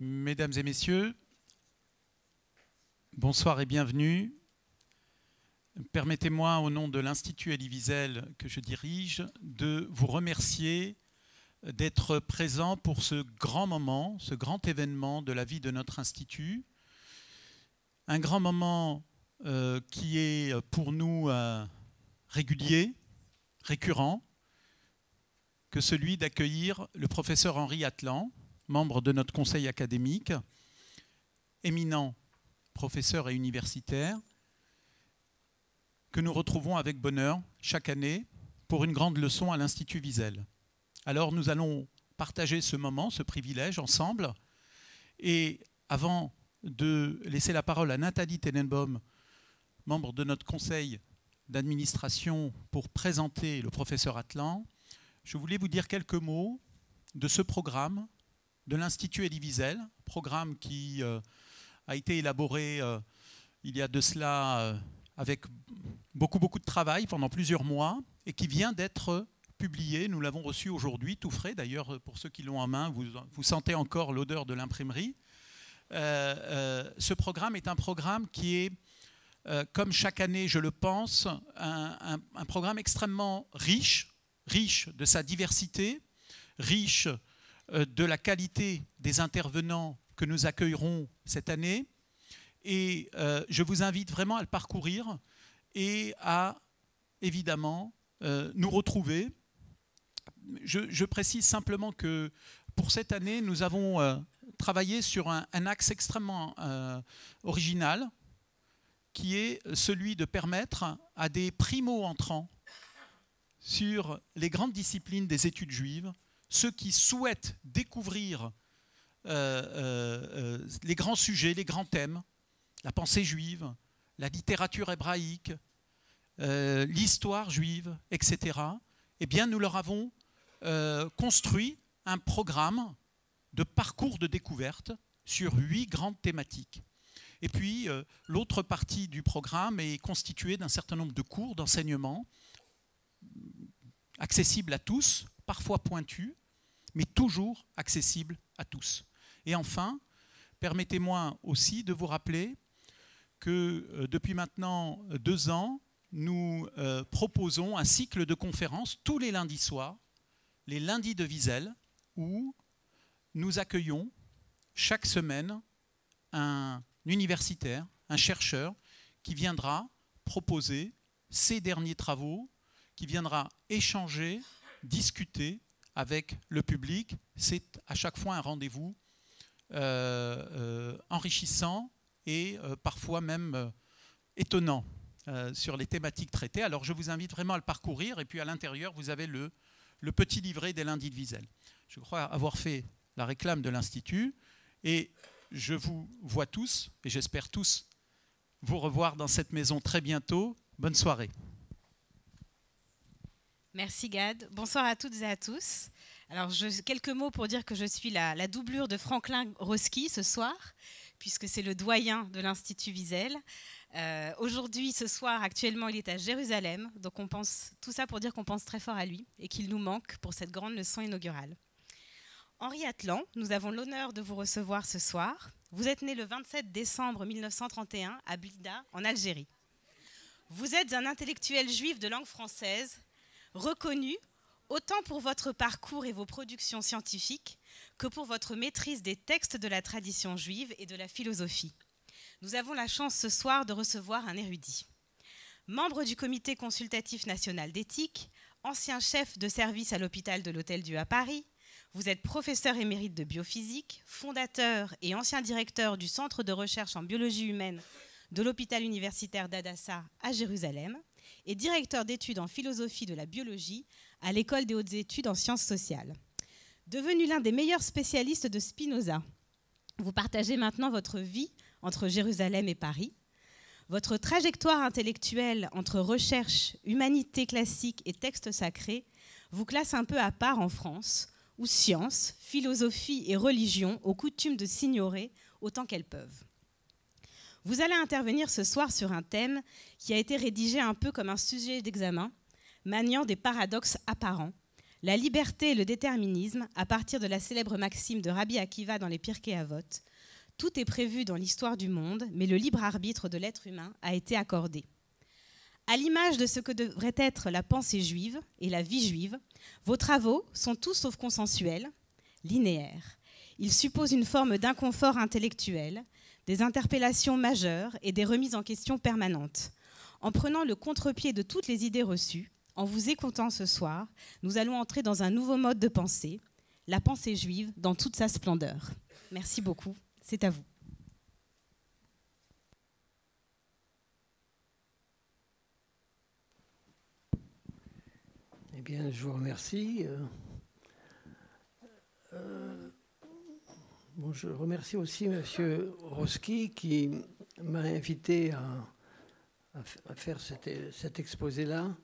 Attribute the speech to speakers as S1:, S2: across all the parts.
S1: Mesdames et messieurs, bonsoir et bienvenue. Permettez-moi, au nom de l'Institut Elie Wiesel que je dirige, de vous remercier d'être présent pour ce grand moment, ce grand événement de la vie de notre Institut. Un grand moment qui est pour nous régulier, récurrent, que celui d'accueillir le professeur Henri Atlan, membre de notre conseil académique, éminent professeur et universitaire, que nous retrouvons avec bonheur chaque année pour une grande leçon à l'Institut Wiesel. Alors nous allons partager ce moment, ce privilège ensemble. Et avant de laisser la parole à Nathalie Tenenbaum, membre de notre conseil d'administration, pour présenter le professeur Atlan, je voulais vous dire quelques mots de ce programme de l'Institut Elie Wiesel, programme qui a été élaboré il y a de cela avec beaucoup de travail pendant plusieurs mois et qui vient d'être publié. Nous l'avons reçu aujourd'hui, tout frais. D'ailleurs, pour ceux qui l'ont en main, vous sentez encore l'odeur de l'imprimerie. Ce programme est un programme qui est, comme chaque année, je le pense, un programme extrêmement riche de sa diversité, riche de la qualité des intervenants que nous accueillerons cette année. Et je vous invite vraiment à le parcourir et à, évidemment, nous retrouver. Je précise simplement que pour cette année, nous avons travaillé sur un axe extrêmement original, qui est celui de permettre à des primo-entrants sur les grandes disciplines des études juives, ceux qui souhaitent découvrir les grands sujets, les grands thèmes, la pensée juive, la littérature hébraïque, l'histoire juive, etc., eh bien, nous leur avons construit un programme de parcours de découverte sur 8 grandes thématiques. Et puis, l'autre partie du programme est constituée d'un certain nombre de cours, d'enseignements, accessibles à tous, parfois pointus, mais toujours accessibles à tous. Et enfin, permettez-moi aussi de vous rappeler que depuis maintenant 2 ans, nous proposons un cycle de conférences tous les lundis soirs, les lundis de Wiesel, où nous accueillons chaque semaine un universitaire, un chercheur, qui viendra proposer ses derniers travaux, qui viendra échanger, discuter avec le public. C'est à chaque fois un rendez-vous enrichissant et parfois même étonnant sur les thématiques traitées. Alors je vous invite vraiment à le parcourir, et puis à l'intérieur, vous avez le petit livret des lundis de Wiesel. Je crois avoir fait la réclame de l'Institut, et je vous vois tous, et j'espère tous vous revoir dans cette maison très bientôt. Bonne soirée.
S2: Merci Gad. Bonsoir à toutes et à tous. Alors, quelques mots pour dire que je suis la doublure de Franklin Roski ce soir, puisque c'est le doyen de l'Institut Wiesel. Aujourd'hui, ce soir, actuellement, il est à Jérusalem. Donc, on pense tout ça pour dire qu'on pense très fort à lui et qu'il nous manque pour cette grande leçon inaugurale. Henri Atlan, nous avons l'honneur de vous recevoir ce soir. Vous êtes né le 27 décembre 1931 à Blida, en Algérie. Vous êtes un intellectuel juif de langue française, reconnu autant pour votre parcours et vos productions scientifiques que pour votre maîtrise des textes de la tradition juive et de la philosophie. Nous avons la chance ce soir de recevoir un érudit. Membre du Comité consultatif national d'éthique, ancien chef de service à l'hôpital de l'Hôtel-Dieu à Paris, vous êtes professeur émérite de biophysique, fondateur et ancien directeur du Centre de recherche en biologie humaine de l'hôpital universitaire d'Adassa à Jérusalem, et directeur d'études en philosophie de la biologie à l'École des hautes études en sciences sociales. Devenu l'un des meilleurs spécialistes de Spinoza, vous partagez maintenant votre vie entre Jérusalem et Paris. Votre trajectoire intellectuelle entre recherche, humanité classique et textes sacrés vous classe un peu à part en France, où science, philosophie et religion ont coutume de s'ignorer autant qu'elles peuvent. Vous allez intervenir ce soir sur un thème qui a été rédigé un peu comme un sujet d'examen, maniant des paradoxes apparents, La liberté et le déterminisme, à partir de la célèbre maxime de Rabbi Akiva dans les Pirkei Avot, tout est prévu dans l'histoire du monde, mais le libre arbitre de l'être humain a été accordé. À l'image de ce que devrait être la pensée juive et la vie juive, vos travaux sont tous sauf consensuels, linéaires. Ils supposent une forme d'inconfort intellectuel, des interpellations majeures et des remises en question permanentes. En prenant le contre-pied de toutes les idées reçues, en vous écoutant ce soir, nous allons entrer dans un nouveau mode de pensée, la pensée juive dans toute sa splendeur. Merci beaucoup, c'est à vous.
S3: Eh bien, je vous remercie. Bon, je remercie aussi M. Roski qui m'a invité à faire cet exposé-là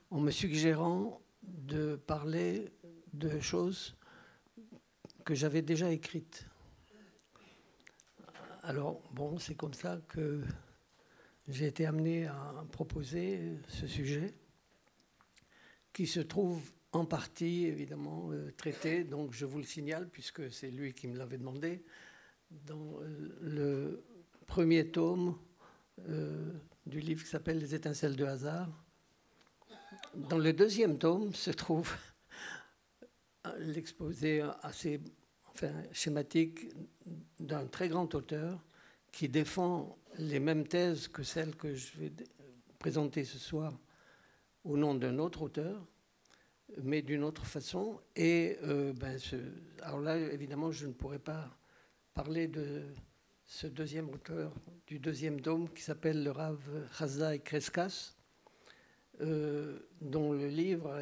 S3: en me suggérant de parler de choses que j'avais déjà écrites. Alors, bon, c'est comme ça que j'ai été amené à proposer ce sujet qui se trouve en partie, évidemment, traité, donc je vous le signale, puisque c'est lui qui me l'avait demandé, dans le premier tome du livre qui s'appelle « Les étincelles de hasard ». Dans le deuxième tome se trouve l'exposé assez schématique d'un très grand auteur qui défend les mêmes thèses que celles que je vais présenter ce soir au nom d'un autre auteur, mais d'une autre façon. Et alors là, évidemment, je ne pourrais pas parler de ce deuxième auteur du deuxième tome qui s'appelle le Rav Chazai Crescas, dont le livre,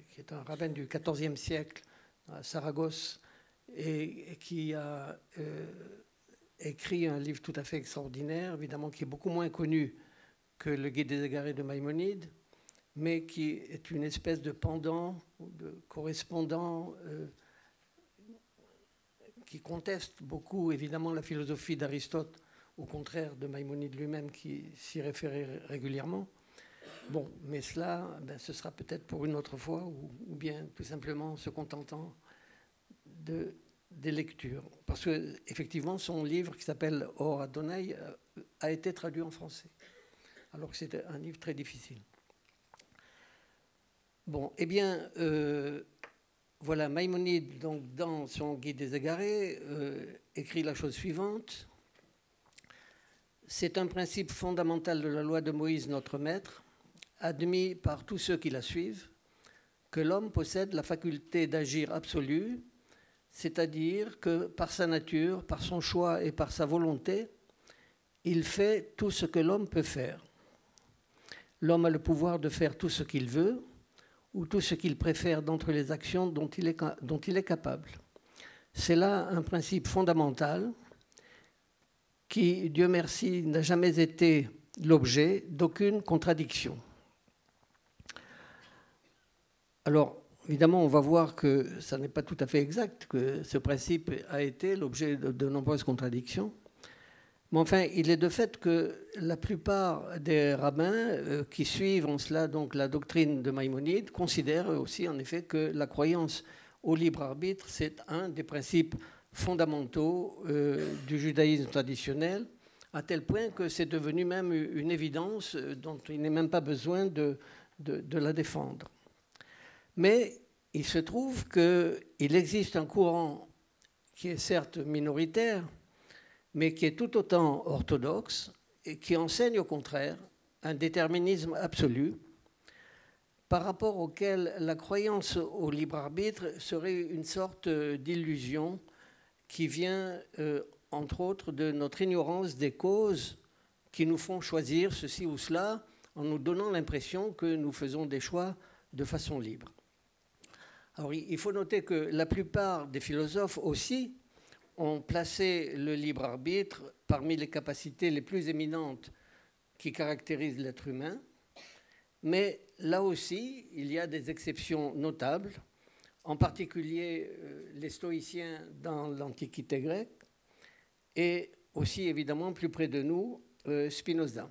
S3: qui est un rabbin du XIVe siècle à Saragosse, et qui a écrit un livre tout à fait extraordinaire, évidemment, qui est beaucoup moins connu que le Guide des égarés de Maïmonide, mais qui est une espèce de pendant, de correspondant, qui conteste beaucoup, évidemment, la philosophie d'Aristote, au contraire de Maïmonide lui-même, qui s'y référait régulièrement. Bon, mais cela, ce sera peut-être pour une autre fois, ou bien tout simplement se contentant des lectures. Parce qu'effectivement, son livre, qui s'appelle Or Adonai, a été traduit en français, alors que c'était un livre très difficile. Bon, eh bien, voilà, Maïmonide, donc, dans son Guide des égarés, écrit la chose suivante. C'est un principe fondamental de la loi de Moïse, notre maître, admis par tous ceux qui la suivent, que l'homme possède la faculté d'agir absolue, c'est-à-dire que par sa nature, par son choix et par sa volonté, il fait tout ce que l'homme peut faire. L'homme a le pouvoir de faire tout ce qu'il veut, ou tout ce qu'il préfère d'entre les actions dont il est capable. C'est là un principe fondamental qui, Dieu merci, n'a jamais été l'objet d'aucune contradiction. Alors, évidemment, on va voir que ça n'est pas tout à fait exact, que ce principe a été l'objet de nombreuses contradictions. Mais enfin, il est de fait que la plupart des rabbins qui suivent en cela donc la doctrine de Maïmonide considèrent aussi en effet que la croyance au libre arbitre, c'est un des principes fondamentaux du judaïsme traditionnel, à tel point que c'est devenu même une évidence dont il n'est même pas besoin de la défendre. Mais il se trouve qu'il existe un courant qui est certes minoritaire, mais qui est tout autant orthodoxe et qui enseigne au contraire un déterminisme absolu par rapport auquel la croyance au libre arbitre serait une sorte d'illusion qui vient, entre autres, de notre ignorance des causes qui nous font choisir ceci ou cela en nous donnant l'impression que nous faisons des choix de façon libre. Alors, il faut noter que la plupart des philosophes aussi ont placé le libre arbitre parmi les capacités les plus éminentes qui caractérisent l'être humain. Mais là aussi, il y a des exceptions notables, en particulier les stoïciens dans l'Antiquité grecque et aussi, évidemment, plus près de nous, Spinoza.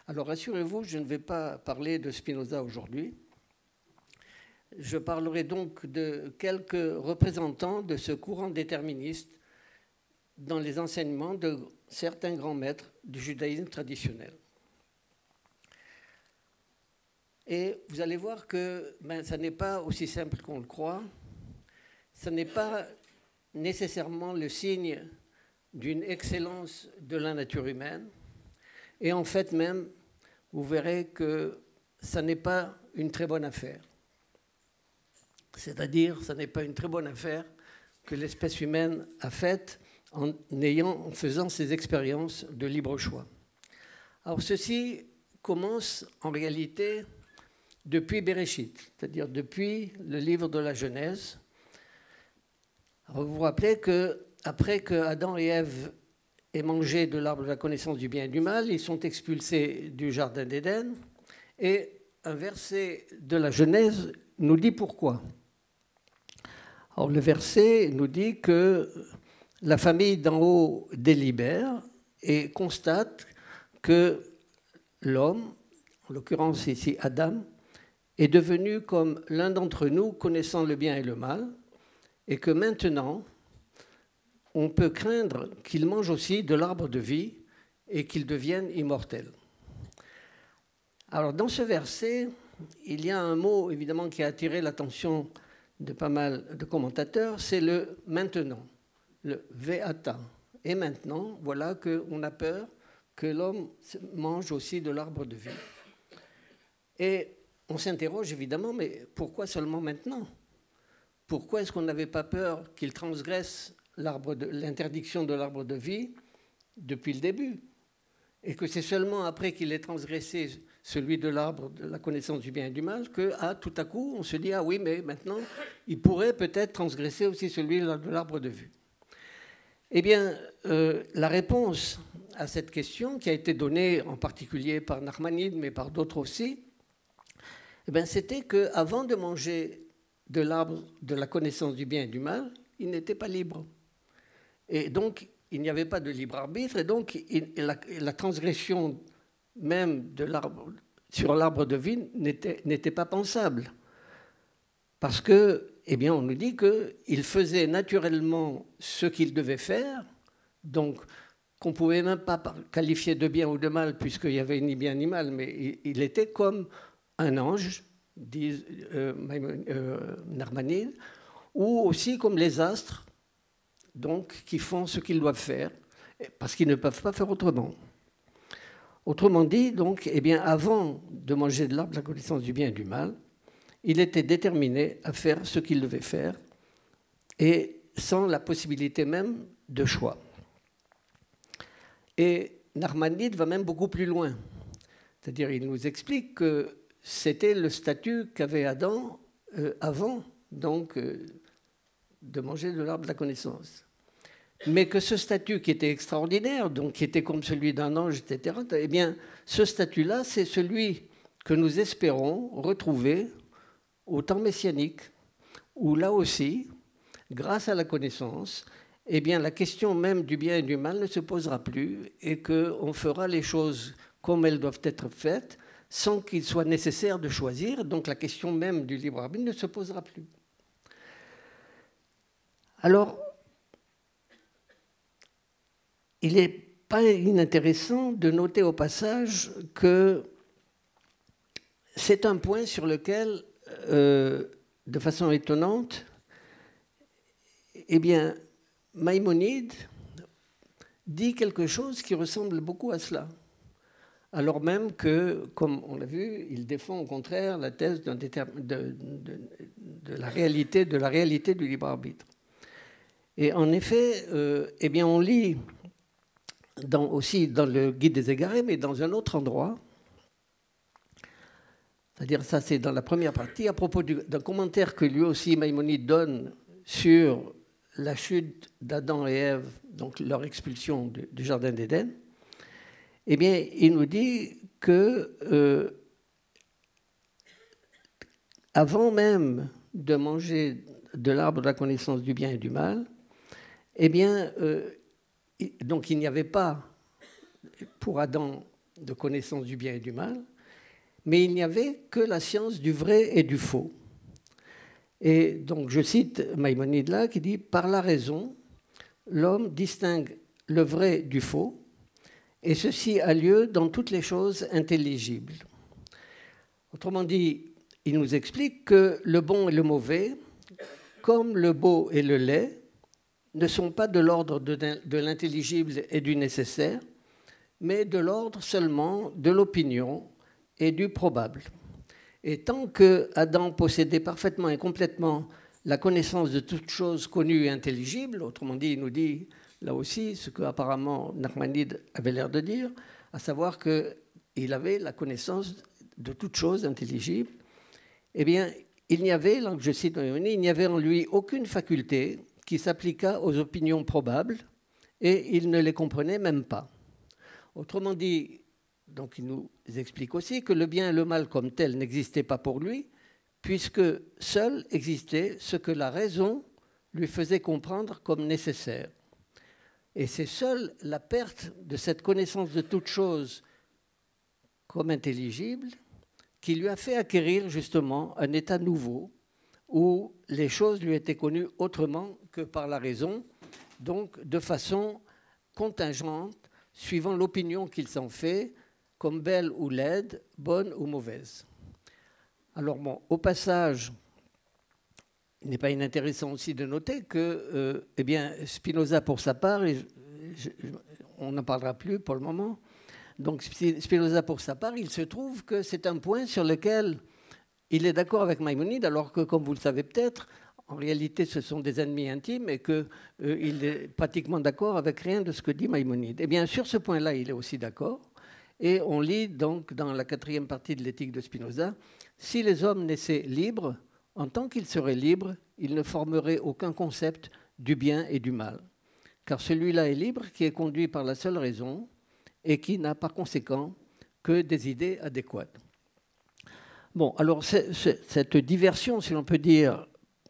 S3: Alors, rassurez-vous, je ne vais pas parler de Spinoza aujourd'hui, je parlerai donc de quelques représentants de ce courant déterministe dans les enseignements de certains grands maîtres du judaïsme traditionnel. Et vous allez voir que ça n'est pas aussi simple qu'on le croit. Ce n'est pas nécessairement le signe d'une excellence de la nature humaine. Et en fait même, vous verrez que ça n'est pas une très bonne affaire. C'est-à-dire, ça n'est pas une très bonne affaire que l'espèce humaine a faite en faisant ses expériences de libre choix. Alors ceci commence en réalité depuis Bereshit, c'est-à-dire depuis le livre de la Genèse. Alors vous vous rappelez qu'après que Adam et Ève aient mangé de l'arbre de la connaissance du bien et du mal, ils sont expulsés du jardin d'Éden, et un verset de la Genèse nous dit pourquoi. Alors le verset nous dit que la famille d'en haut délibère et constate que l'homme, en l'occurrence ici Adam, est devenu comme l'un d'entre nous, connaissant le bien et le mal, et que maintenant, on peut craindre qu'il mange aussi de l'arbre de vie et qu'il devienne immortel. Alors dans ce verset, il y a un mot évidemment qui a attiré l'attention de pas mal de commentateurs, c'est le maintenant, le ve'ata. Et maintenant, voilà qu'on a peur que l'homme mange aussi de l'arbre de vie. Et on s'interroge évidemment, mais pourquoi seulement maintenant? Pourquoi est-ce qu'on n'avait pas peur qu'il transgresse l'interdiction de l'arbre de vie depuis le début? Et que c'est seulement après qu'il ait transgressé celui de l'arbre de la connaissance du bien et du mal que tout à coup on se dit ah oui, mais maintenant il pourrait peut-être transgresser aussi celui de l'arbre de vue. Eh bien, la réponse à cette question qui a été donnée en particulier par Nachmanide mais par d'autres aussi, eh bien, c'était qu'avant de manger de l'arbre de la connaissance du bien et du mal, il n'était pas libre. Et donc, il n'y avait pas de libre arbitre, et donc la transgression même de l'arbre, sur l'arbre de vie n'était pas pensable. Parce que, eh bien, on nous dit qu'il faisait naturellement ce qu'il devait faire, donc qu'on ne pouvait même pas qualifier de bien ou de mal, puisqu'il n'y avait ni bien ni mal, mais il était comme un ange, dit Nachmanide, ou aussi comme les astres, donc qui font ce qu'ils doivent faire, parce qu'ils ne peuvent pas faire autrement. Autrement dit, donc, eh bien, avant de manger de l'arbre de la connaissance du bien et du mal, il était déterminé à faire ce qu'il devait faire, et sans la possibilité même de choix. Et Nachmanide va même beaucoup plus loin. C'est-à-dire, il nous explique que c'était le statut qu'avait Adam avant donc, de manger de l'arbre de la connaissance. Mais que ce statut qui était extraordinaire, donc qui était comme celui d'un ange, etc., eh bien, ce statut-là, c'est celui que nous espérons retrouver au temps messianique, où là aussi, grâce à la connaissance, eh bien, la question même du bien et du mal ne se posera plus et qu'on fera les choses comme elles doivent être faites, sans qu'il soit nécessaire de choisir. Donc la question même du libre arbitre ne se posera plus. Alors, il n'est pas inintéressant de noter au passage que c'est un point sur lequel, de façon étonnante, eh bien, Maïmonide dit quelque chose qui ressemble beaucoup à cela. Alors même que, comme on l'a vu, il défend au contraire la thèse de la réalité du libre arbitre. Et en effet, eh bien, on lit aussi dans le Guide des Égarés, mais dans un autre endroit, c'est-à-dire ça c'est dans la première partie, à propos d'un commentaire que lui aussi Maïmonide donne sur la chute d'Adam et Ève, donc leur expulsion du Jardin d'Éden. Eh bien, il nous dit que avant même de manger de l'arbre de la connaissance du bien et du mal, eh bien, donc il n'y avait pas pour Adam de connaissance du bien et du mal, mais il n'y avait que la science du vrai et du faux. Et donc je cite Maïmonide là qui dit « Par la raison, l'homme distingue le vrai du faux, et ceci a lieu dans toutes les choses intelligibles. » Autrement dit, il nous explique que le bon et le mauvais, comme le beau et le laid, ne sont pas de l'ordre de l'intelligible et du nécessaire, mais de l'ordre seulement de l'opinion et du probable. Et tant que Adam possédait parfaitement et complètement la connaissance de toutes choses connues et intelligibles, autrement dit, il nous dit là aussi ce qu'apparemment Nachmanide avait l'air de dire, à savoir qu'il avait la connaissance de toutes choses intelligibles, eh bien, il n'y avait, là, je cite Maïmonide, il n'y avait en lui aucune faculté qui s'appliqua aux opinions probables et il ne les comprenait même pas. Autrement dit, donc il nous explique aussi que le bien et le mal comme tel n'existaient pas pour lui, puisque seul existait ce que la raison lui faisait comprendre comme nécessaire. Et c'est seule la perte de cette connaissance de toute chose comme intelligible qui lui a fait acquérir justement un état nouveau où les choses lui étaient connues autrement que par la raison, donc de façon contingente, suivant l'opinion qu'il s'en fait, comme belle ou laide, bonne ou mauvaise. Alors bon, au passage, il n'est pas inintéressant aussi de noter que eh bien, Spinoza, pour sa part, on n'en parlera plus pour le moment, donc Spinoza, pour sa part, il se trouve que c'est un point sur lequel il est d'accord avec Maïmonide, alors que, comme vous le savez peut-être, en réalité, ce sont des ennemis intimes et qu'il est pratiquement d'accord avec rien de ce que dit Maïmonide. Eh bien, sur ce point-là, il est aussi d'accord. Et on lit donc dans la 4e partie de l'éthique de Spinoza, « Si les hommes naissaient libres, en tant qu'ils seraient libres, ils ne formeraient aucun concept du bien et du mal. Car celui-là est libre qui est conduit par la seule raison et qui n'a par conséquent que des idées adéquates. » Bon, alors cette diversion, si l'on peut dire,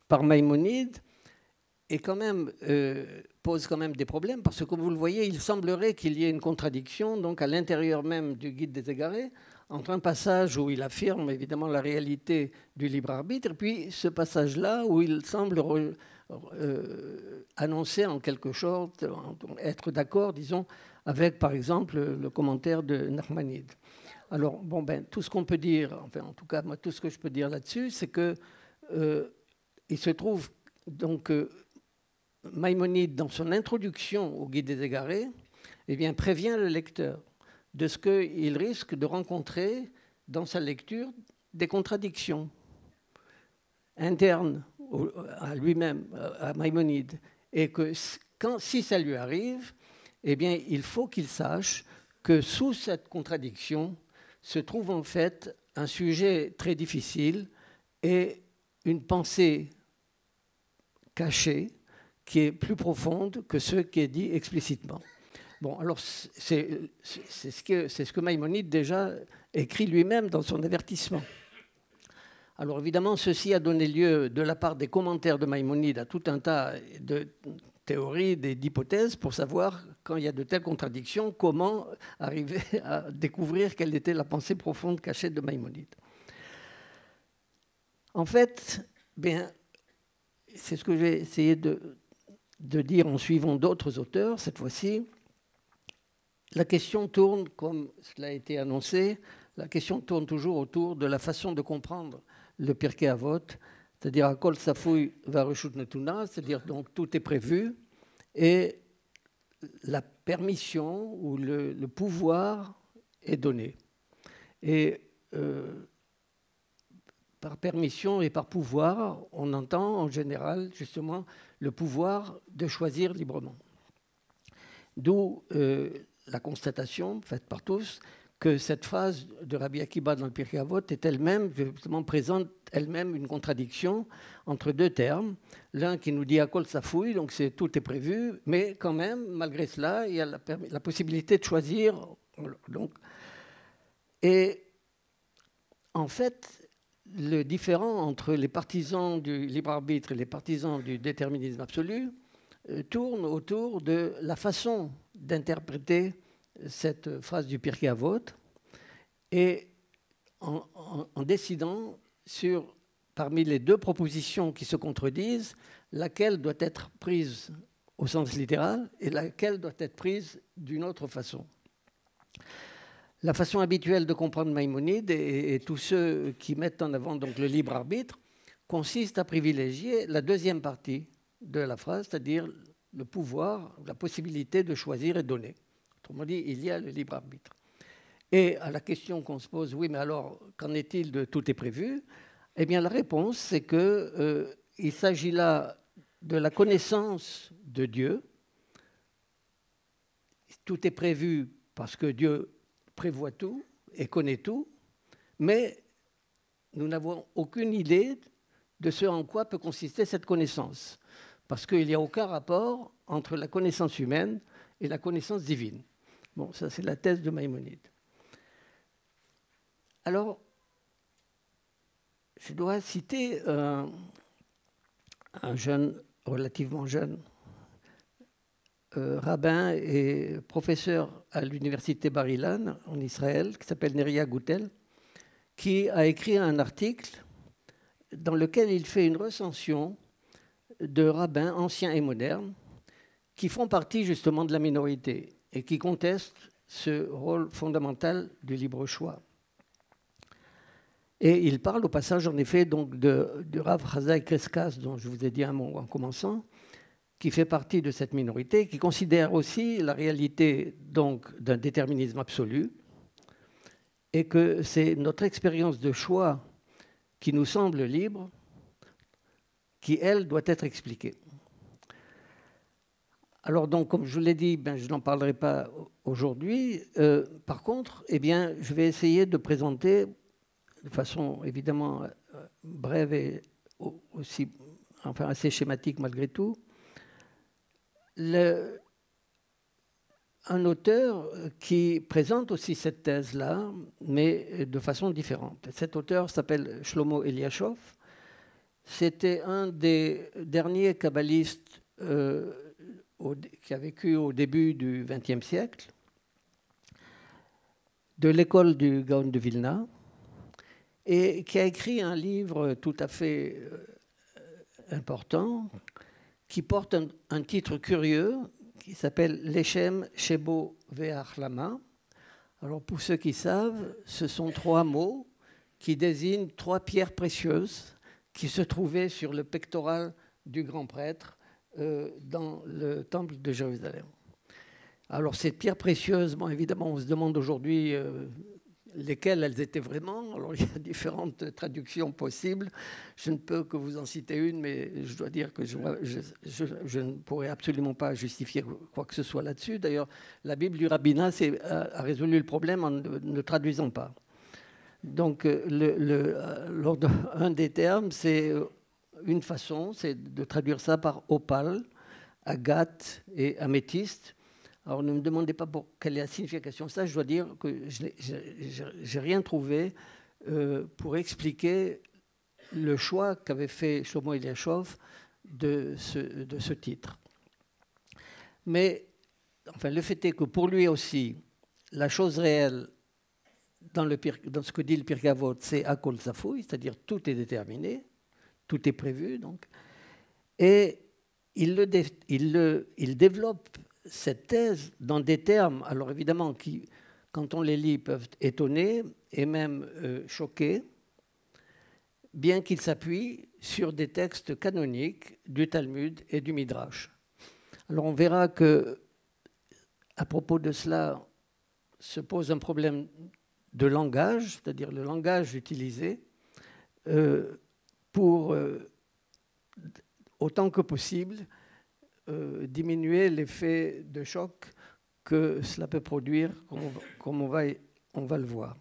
S3: par Maïmonide est quand même, pose quand même des problèmes, parce que comme vous le voyez, il semblerait qu'il y ait une contradiction donc à l'intérieur même du Guide des égarés, entre un passage où il affirme évidemment la réalité du libre arbitre, et puis ce passage-là où il semble annoncer en quelque sorte, être d'accord, disons, avec par exemple le commentaire de Nachmanide. Alors, bon, ben, tout ce qu'on peut dire, enfin, en tout cas, moi, tout ce que je peux dire là-dessus, c'est que il se trouve donc Maïmonide, dans son introduction au Guide des égarés, eh bien, prévient le lecteur de ce qu'il risque de rencontrer dans sa lecture des contradictions internes à lui-même, à Maïmonide, et que si ça lui arrive, eh bien, il faut qu'il sache que sous cette contradiction se trouve en fait un sujet très difficile et une pensée cachée qui est plus profonde que ce qui est dit explicitement. Bon, alors c'est ce que Maïmonide déjà écrit lui-même dans son avertissement. Alors évidemment, ceci a donné lieu de la part des commentaires de Maïmonide à tout un tas de théories, d'hypothèses pour savoir, quand il y a de telles contradictions, comment arriver à découvrir quelle était la pensée profonde cachée de Maïmonide. En fait, bien, c'est ce que j'ai essayé de dire en suivant d'autres auteurs cette fois-ci. La question tourne, comme cela a été annoncé, la question tourne toujours autour de la façon de comprendre le Pirkei Avot, c'est-à-dire Akol Safui Vareshut Netuna, c'est-à-dire donc tout est prévu et la permission ou le pouvoir est donné. Et par permission et par pouvoir, on entend en général justement le pouvoir de choisir librement. D'où la constatation faite par tous que cette phrase de Rabbi Akiba dans le Pirkei Avot est elle-même, justement, présente elle-même une contradiction entre deux termes. L'un qui nous dit Akol Safoui, donc tout est prévu, mais quand même, malgré cela, il y a la possibilité de choisir. Donc, et en fait, le différent entre les partisans du libre arbitre et les partisans du déterminisme absolu tourne autour de la façon d'interpréter cette phrase du Pirkei Avot et en décidant sur parmi les deux propositions qui se contredisent, laquelle doit être prise au sens littéral et laquelle doit être prise d'une autre façon. La façon habituelle de comprendre Maïmonide et tous ceux qui mettent en avant donc le libre arbitre consiste à privilégier la deuxième partie de la phrase, c'est-à-dire le pouvoir, la possibilité de choisir et donner. Autrement dit, il y a le libre arbitre. Et à la question qu'on se pose, oui, mais alors, qu'en est-il de tout est prévu? Eh bien, la réponse, c'est qu'il s'agit là de la connaissance de Dieu. Tout est prévu parce que Dieu prévoit tout et connaît tout, mais nous n'avons aucune idée de ce en quoi peut consister cette connaissance, parce qu'il n'y a aucun rapport entre la connaissance humaine et la connaissance divine. Bon, ça c'est la thèse de Maïmonide. Alors, je dois citer un jeune, relativement jeune, rabbin et professeur à l'université Bar-Ilan en Israël, qui s'appelle Neria Goutel, qui a écrit un article dans lequel il fait une recension de rabbins anciens et modernes qui font partie justement de la minorité et qui contestent ce rôle fondamental du libre choix. Et il parle au passage, en effet, donc du Rav Chazai Crescas, dont je vous ai dit un mot en commençant, qui fait partie de cette minorité, qui considère aussi la réalité donc d'un déterminisme absolu, et que c'est notre expérience de choix qui nous semble libre, qui, elle, doit être expliquée. Alors donc, comme je vous l'ai dit, je n'en parlerai pas aujourd'hui. Par contre, je vais essayer de présenter de façon évidemment brève et aussi, assez schématique malgré tout, un auteur qui présente aussi cette thèse-là, mais de façon différente. Cet auteur s'appelle Shlomo Eliashov. C'était un des derniers kabbalistes qui a vécu au début du XXe siècle, de l'école du Gaon de Vilna, et qui a écrit un livre tout à fait important, qui porte un titre curieux, qui s'appelle Leshem Shebo Ve'achlama. Alors pour ceux qui savent, ce sont trois mots qui désignent trois pierres précieuses qui se trouvaient sur le pectoral du grand prêtre dans le temple de Jérusalem. Alors ces pierres précieuses, évidemment, on se demande aujourd'hui lesquelles elles étaient vraiment. Alors il y a différentes traductions possibles. Je ne peux que vous en citer une, mais je dois dire que je ne pourrais absolument pas justifier quoi que ce soit là-dessus. D'ailleurs, la Bible du rabbinat a résolu le problème en ne traduisant pas. Donc, un des termes, c'est une façon, c'est de traduire ça par opale, agate et améthyste. Alors, ne me demandez pas quelle est la signification de ça. Je dois dire que je n'ai rien trouvé pour expliquer le choix qu'avait fait Shlomo Eliashov de ce titre. Mais le fait est que pour lui aussi, la chose réelle, dans ce que dit le Pirkei Avot, c'est Hakol Zafoui, c'est-à-dire tout est déterminé, tout est prévu. Donc. Et il développe cette thèse dans des termes, alors évidemment, qui, quand on les lit, peuvent étonner et même choquer, bien qu'il s'appuie sur des textes canoniques du Talmud et du Midrash. Alors on verra que, à propos de cela, se pose un problème de langage, c'est-à-dire le langage utilisé pour, autant que possible, diminuer l'effet de choc que cela peut produire, comme on va le voir.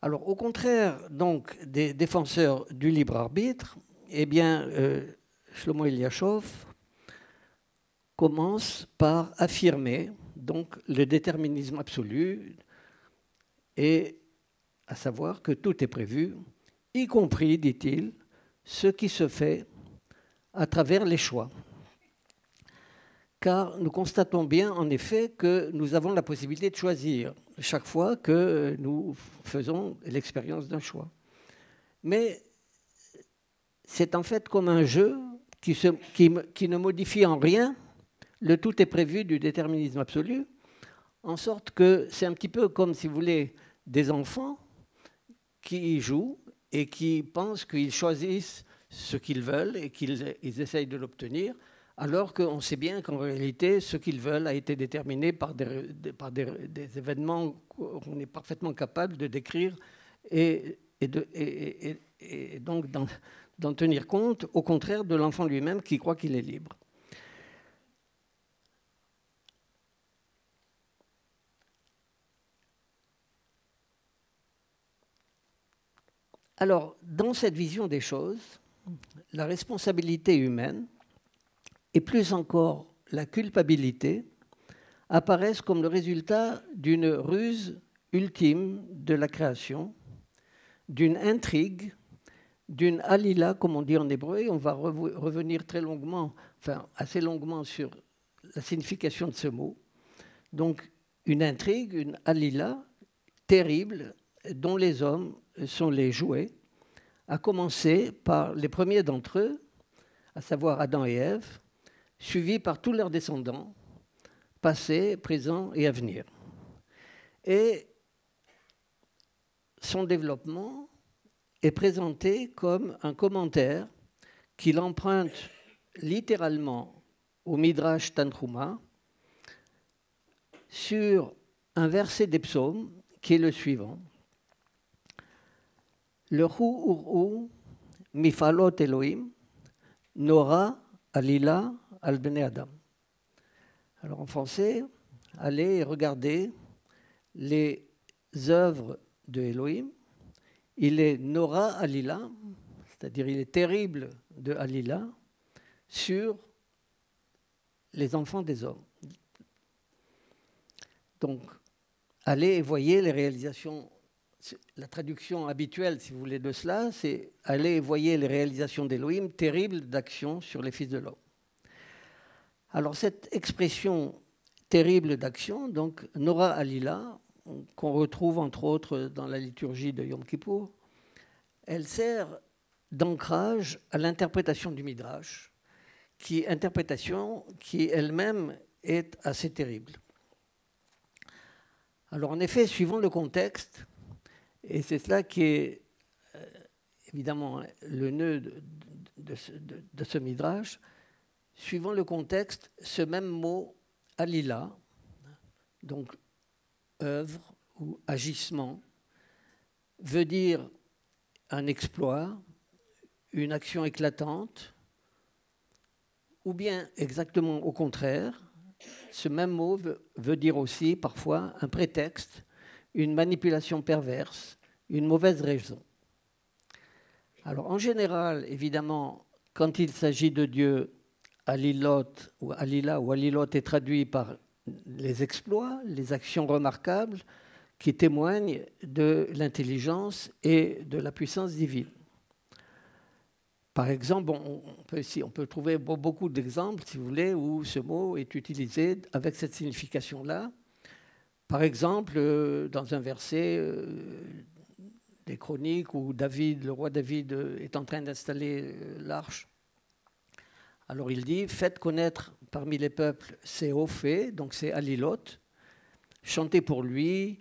S3: Alors, au contraire donc des défenseurs du libre arbitre, Shlomo Eliashov commence par affirmer donc le déterminisme absolu, et à savoir que tout est prévu, y compris, dit-il, ce qui se fait à travers les choix. Car nous constatons bien, en effet, que nous avons la possibilité de choisir chaque fois que nous faisons l'expérience d'un choix. mais c'est en fait comme un jeu qui ne modifie en rien le tout est prévu du déterminisme absolu, en sorte que c'est un petit peu comme, si vous voulez, des enfants qui y jouent et qui pensent qu'ils choisissent ce qu'ils veulent et qu'ils essayent de l'obtenir, alors qu'on sait bien qu'en réalité, ce qu'ils veulent a été déterminé par des événements qu'on est parfaitement capable de décrire et donc d'en tenir compte, au contraire de l'enfant lui-même qui croit qu'il est libre. Alors, dans cette vision des choses, la responsabilité humaine, et plus encore la culpabilité, apparaissent comme le résultat d'une ruse ultime de la création, d'une intrigue, d'une alila, comme on dit en hébreu, et on va revenir très longuement, enfin assez longuement sur la signification de ce mot. Donc, une intrigue, une alila terrible, dont les hommes sont les jouets, à commencer par les premiers d'entre eux, à savoir Adam et Ève, suivis par tous leurs descendants, passés, présents et à venir. Et son développement est présenté comme un commentaire qu'il emprunte littéralement au Midrash Tanhuma sur un verset des psaumes qui est le suivant. Le hu uru mifalot Elohim nora alila al bnei Adam. Alors en français, allez regarder les œuvres de Elohim. Il est nora alila, c'est-à-dire il est terrible de alila sur les enfants des hommes. Donc, allez et voyez les réalisations. La traduction habituelle, si vous voulez, de cela, c'est « Allez et voyez les réalisations d'Elohim, terribles d'action sur les fils de l'homme ». Alors cette expression terrible d'action, donc Nora Alila, qu'on retrouve entre autres dans la liturgie de Yom Kippour, elle sert d'ancrage à l'interprétation du Midrash, interprétation qui elle-même est assez terrible. Alors en effet, suivant le contexte, et c'est cela qui est évidemment le nœud de ce Midrash, suivant le contexte, ce même mot alila, donc œuvre ou agissement, veut dire un exploit, une action éclatante, ou bien exactement au contraire, ce même mot veut dire aussi parfois un prétexte, une manipulation perverse, une mauvaise raison. Alors en général, évidemment, quand il s'agit de Dieu, Alilot ou Alila ou Alilot est traduit par les exploits, les actions remarquables qui témoignent de l'intelligence et de la puissance divine. Par exemple, on peut trouver beaucoup d'exemples, si vous voulez, où ce mot est utilisé avec cette signification-là. Par exemple, dans un verset des Chroniques où David, le roi David, est en train d'installer l'arche. Alors il dit « Faites connaître parmi les peuples ses hauts faits », donc c'est Alilot, chantez pour lui,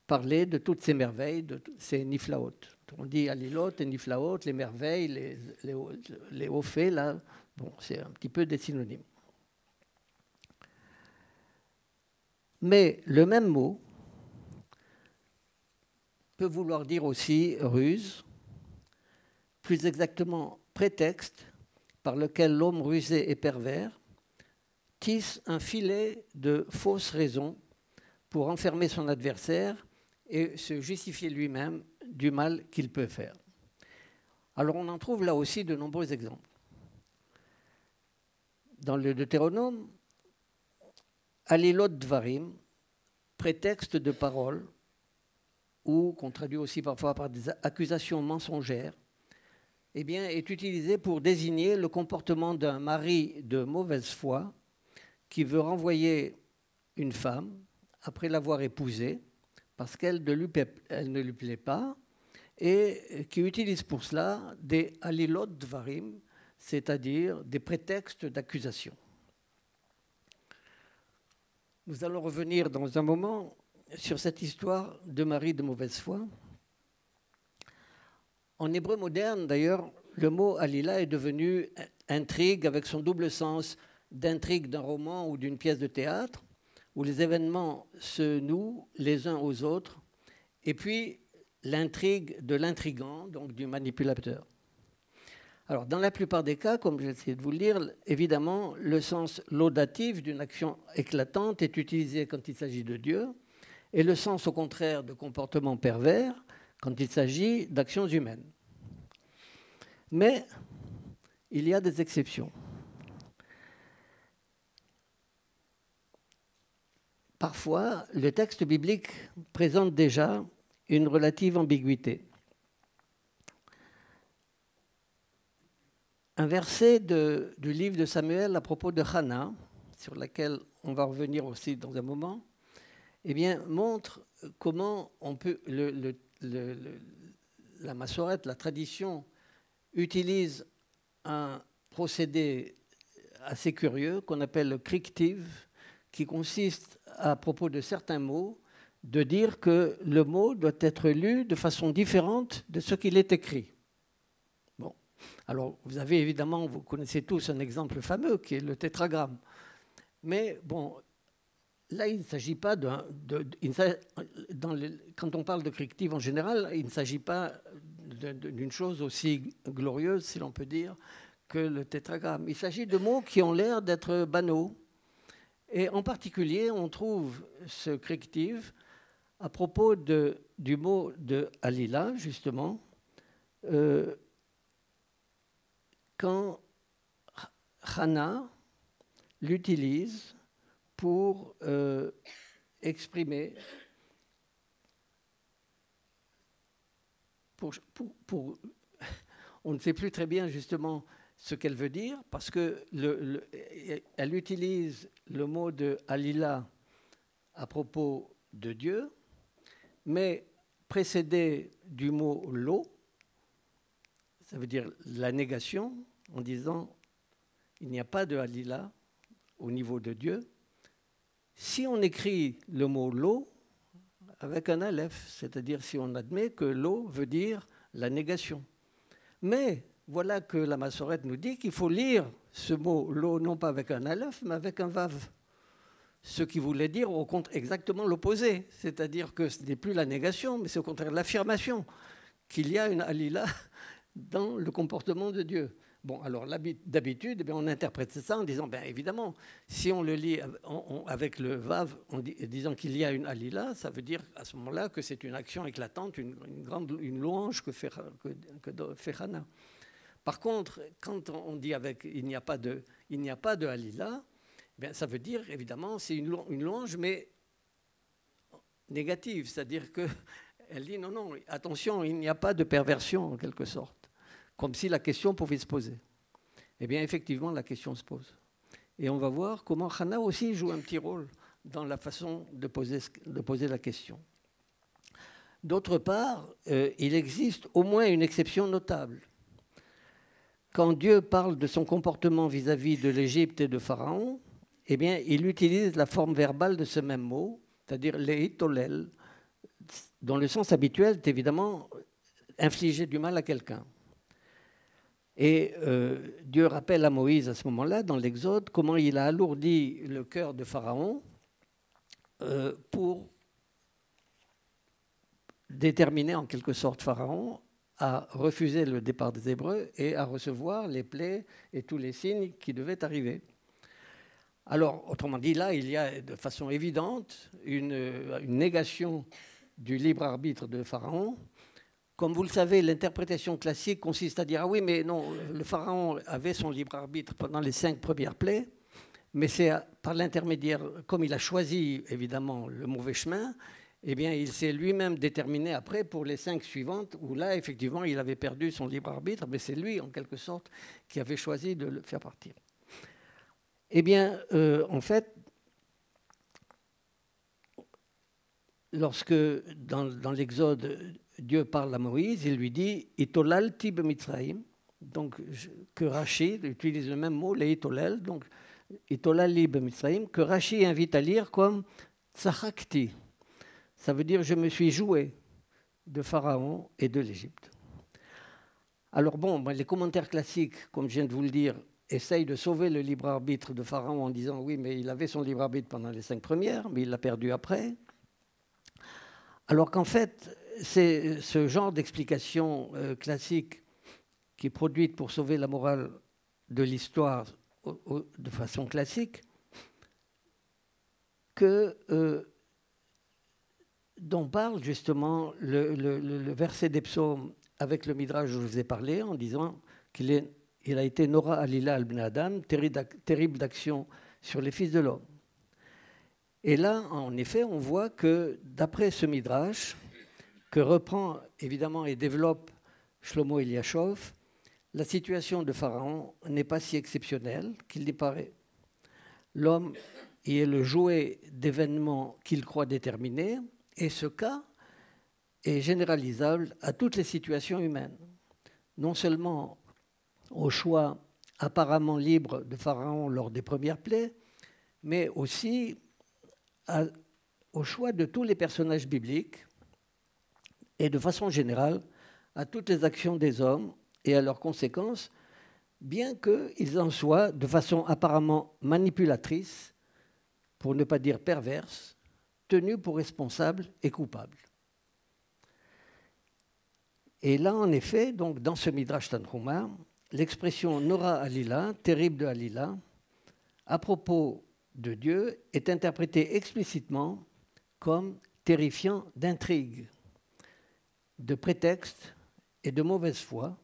S3: parlez de toutes ses merveilles, de ses niflaot. On dit Alilot et niflaot, les merveilles, les hauts faits, là, bon, c'est un petit peu des synonymes. Mais le même mot peut vouloir dire aussi ruse, plus exactement prétexte par lequel l'homme rusé et pervers tisse un filet de fausses raisons pour enfermer son adversaire et se justifier lui-même du mal qu'il peut faire. Alors on en trouve là aussi de nombreux exemples. Dans le Deutéronome, Alilot Dvarim, prétexte de parole, ou qu'on traduit aussi parfois par des accusations mensongères, eh bien, est utilisé pour désigner le comportement d'un mari de mauvaise foi qui veut renvoyer une femme après l'avoir épousée parce qu'elle ne lui plaît pas et qui utilise pour cela des alilot dvarim, c'est-à-dire des prétextes d'accusation. Nous allons revenir dans un moment sur cette histoire de Marie de mauvaise foi. En hébreu moderne, d'ailleurs, le mot alila est devenu intrigue avec son double sens d'intrigue d'un roman ou d'une pièce de théâtre, où les événements se nouent les uns aux autres, et puis l'intrigue de l'intrigant, donc du manipulateur. Alors, dans la plupart des cas, comme j'ai essayé de vous le dire, évidemment, le sens laudatif d'une action éclatante est utilisé quand il s'agit de Dieu, et le sens, au contraire, de comportement pervers quand il s'agit d'actions humaines. Mais il y a des exceptions. Parfois, le texte biblique présente déjà une relative ambiguïté. Un verset du livre de Samuel à propos de Hannah, sur laquelle on va revenir aussi dans un moment, eh bien, montre comment on peut, la massorette, la tradition, utilise un procédé assez curieux qu'on appelle le crictive, qui consiste, à propos de certains mots, de dire que le mot doit être lu de façon différente de ce qu'il est écrit. Bon. Alors, vous avez évidemment, vous connaissez tous un exemple fameux qui est le tétragramme. Mais bon, là, il ne s'agit pas quand on parle de crictive en général, il ne s'agit pas d'une chose aussi glorieuse, si l'on peut dire, que le tétragramme. Il s'agit de mots qui ont l'air d'être banaux. Et en particulier, on trouve ce crictive à propos du mot de Alila, justement, quand Hannah l'utilise pour exprimer, on ne sait plus très bien justement ce qu'elle veut dire, parce qu'elle utilise le mot de Alila à propos de Dieu, mais précédé du mot lo, ça veut dire la négation, en disant il n'y a pas de Alila au niveau de Dieu. Si on écrit le mot lo avec un aleph, c'est-à-dire si on admet que lo veut dire la négation. Mais voilà que la massorette nous dit qu'il faut lire ce mot lo non pas avec un aleph, mais avec un vav. Ce qui voulait dire au contraire exactement l'opposé, c'est-à-dire que ce n'est plus la négation, mais c'est au contraire l'affirmation qu'il y a une alila dans le comportement de Dieu. Bon, alors d'habitude, on interprète ça en disant, évidemment, si on le lit avec le vav, en disant qu'il y a une alila, ça veut dire à ce moment-là que c'est une action éclatante, une louange que fait Hannah. Par contre, quand on dit avec il n'y a pas de alila, ça veut dire évidemment c'est une louange, mais négative, c'est-à-dire qu'elle dit non, attention, il n'y a pas de perversion en quelque sorte. Comme si la question pouvait se poser. Eh bien, effectivement, la question se pose. Et on va voir comment Hannah aussi joue un petit rôle dans la façon de poser la question. D'autre part, il existe au moins une exception notable. Quand Dieu parle de son comportement vis-à-vis de l'Égypte et de Pharaon, eh bien, il utilise la forme verbale de ce même mot, c'est-à-dire leitolel, dont le sens habituel est évidemment infliger du mal à quelqu'un. Et Dieu rappelle à Moïse à ce moment-là, dans l'Exode, comment il a alourdi le cœur de Pharaon pour déterminer en quelque sorte Pharaon à refuser le départ des Hébreux et à recevoir les plaies et tous les signes qui devaient arriver. Alors, autrement dit, là, il y a de façon évidente une négation du libre arbitre de Pharaon. Comme vous le savez, l'interprétation classique consiste à dire « Ah oui, mais non, le Pharaon avait son libre arbitre pendant les 5 premières plaies, mais c'est par l'intermédiaire, comme il a choisi évidemment le mauvais chemin, eh bien, il s'est lui-même déterminé après pour les 5 suivantes, où là, effectivement, il avait perdu son libre arbitre, mais c'est lui, en quelque sorte, qui avait choisi de le faire partir. » Eh bien, en fait, lorsque dans l'Exode, Dieu parle à Moïse, il lui dit « Itolalti b'Mitzraïm », donc que Rashi utilise le même mot, les Itolel, donc « Itolali b'Mitzraïm », que Rashi invite à lire comme « Tzachakti ». Ça veut dire « je me suis joué » de Pharaon et de l'Égypte. Alors bon, les commentaires classiques, comme je viens de vous le dire, essayent de sauver le libre arbitre de Pharaon en disant « oui, mais il avait son libre arbitre pendant les 5 premières, mais il l'a perdu après ». Alors qu'en fait, c'est ce genre d'explication classique qui est produite pour sauver la morale de l'histoire de façon classique dont parle justement le verset des psaumes avec le Midrash dont je vous ai parlé, en disant qu'il a été Nora Alila al-Ben Adam, terrible d'action sur les fils de l'homme. Et là, en effet, on voit que d'après ce Midrash, que reprend évidemment et développe Shlomo Eliashov, la situation de Pharaon n'est pas si exceptionnelle qu'il n'y paraît. L'homme y est le jouet d'événements qu'il croit déterminés, et ce cas est généralisable à toutes les situations humaines, non seulement au choix apparemment libre de Pharaon lors des premières plaies, mais aussi au choix de tous les personnages bibliques et de façon générale à toutes les actions des hommes et à leurs conséquences, bien qu'ils en soient de façon apparemment manipulatrice, pour ne pas dire perverse, tenus pour responsables et coupables. Et là, en effet, donc, dans ce Midrash Tanhuma, l'expression Nora Alila, terrible de Alila, à propos de Dieu, est interprétée explicitement comme terrifiant d'intrigue, de prétexte et de mauvaise foi,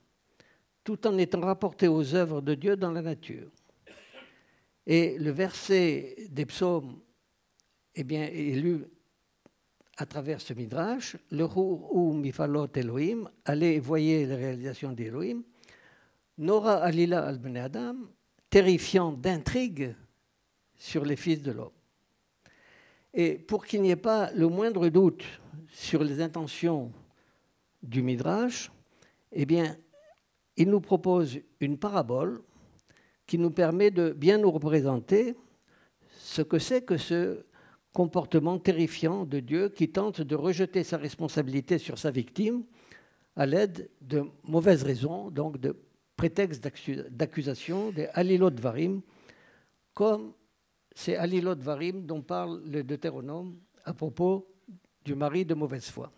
S3: tout en étant rapporté aux œuvres de Dieu dans la nature. Et le verset des psaumes est lu à travers ce Midrash, le Ru Mifalot Elohim, allez voyez les réalisations d'Elohim, Nora Alila al-Ben Adam, terrifiant d'intrigue sur les fils de l'homme. Et pour qu'il n'y ait pas le moindre doute sur les intentions du Midrash, eh bien, il nous propose une parabole qui nous permet de bien nous représenter ce que c'est que ce comportement terrifiant de Dieu qui tente de rejeter sa responsabilité sur sa victime à l'aide de mauvaises raisons, donc de prétextes d'accusation, des Alilot Varim, comme ces Alilot Varim dont parle le Deutéronome à propos du mari de mauvaise foi.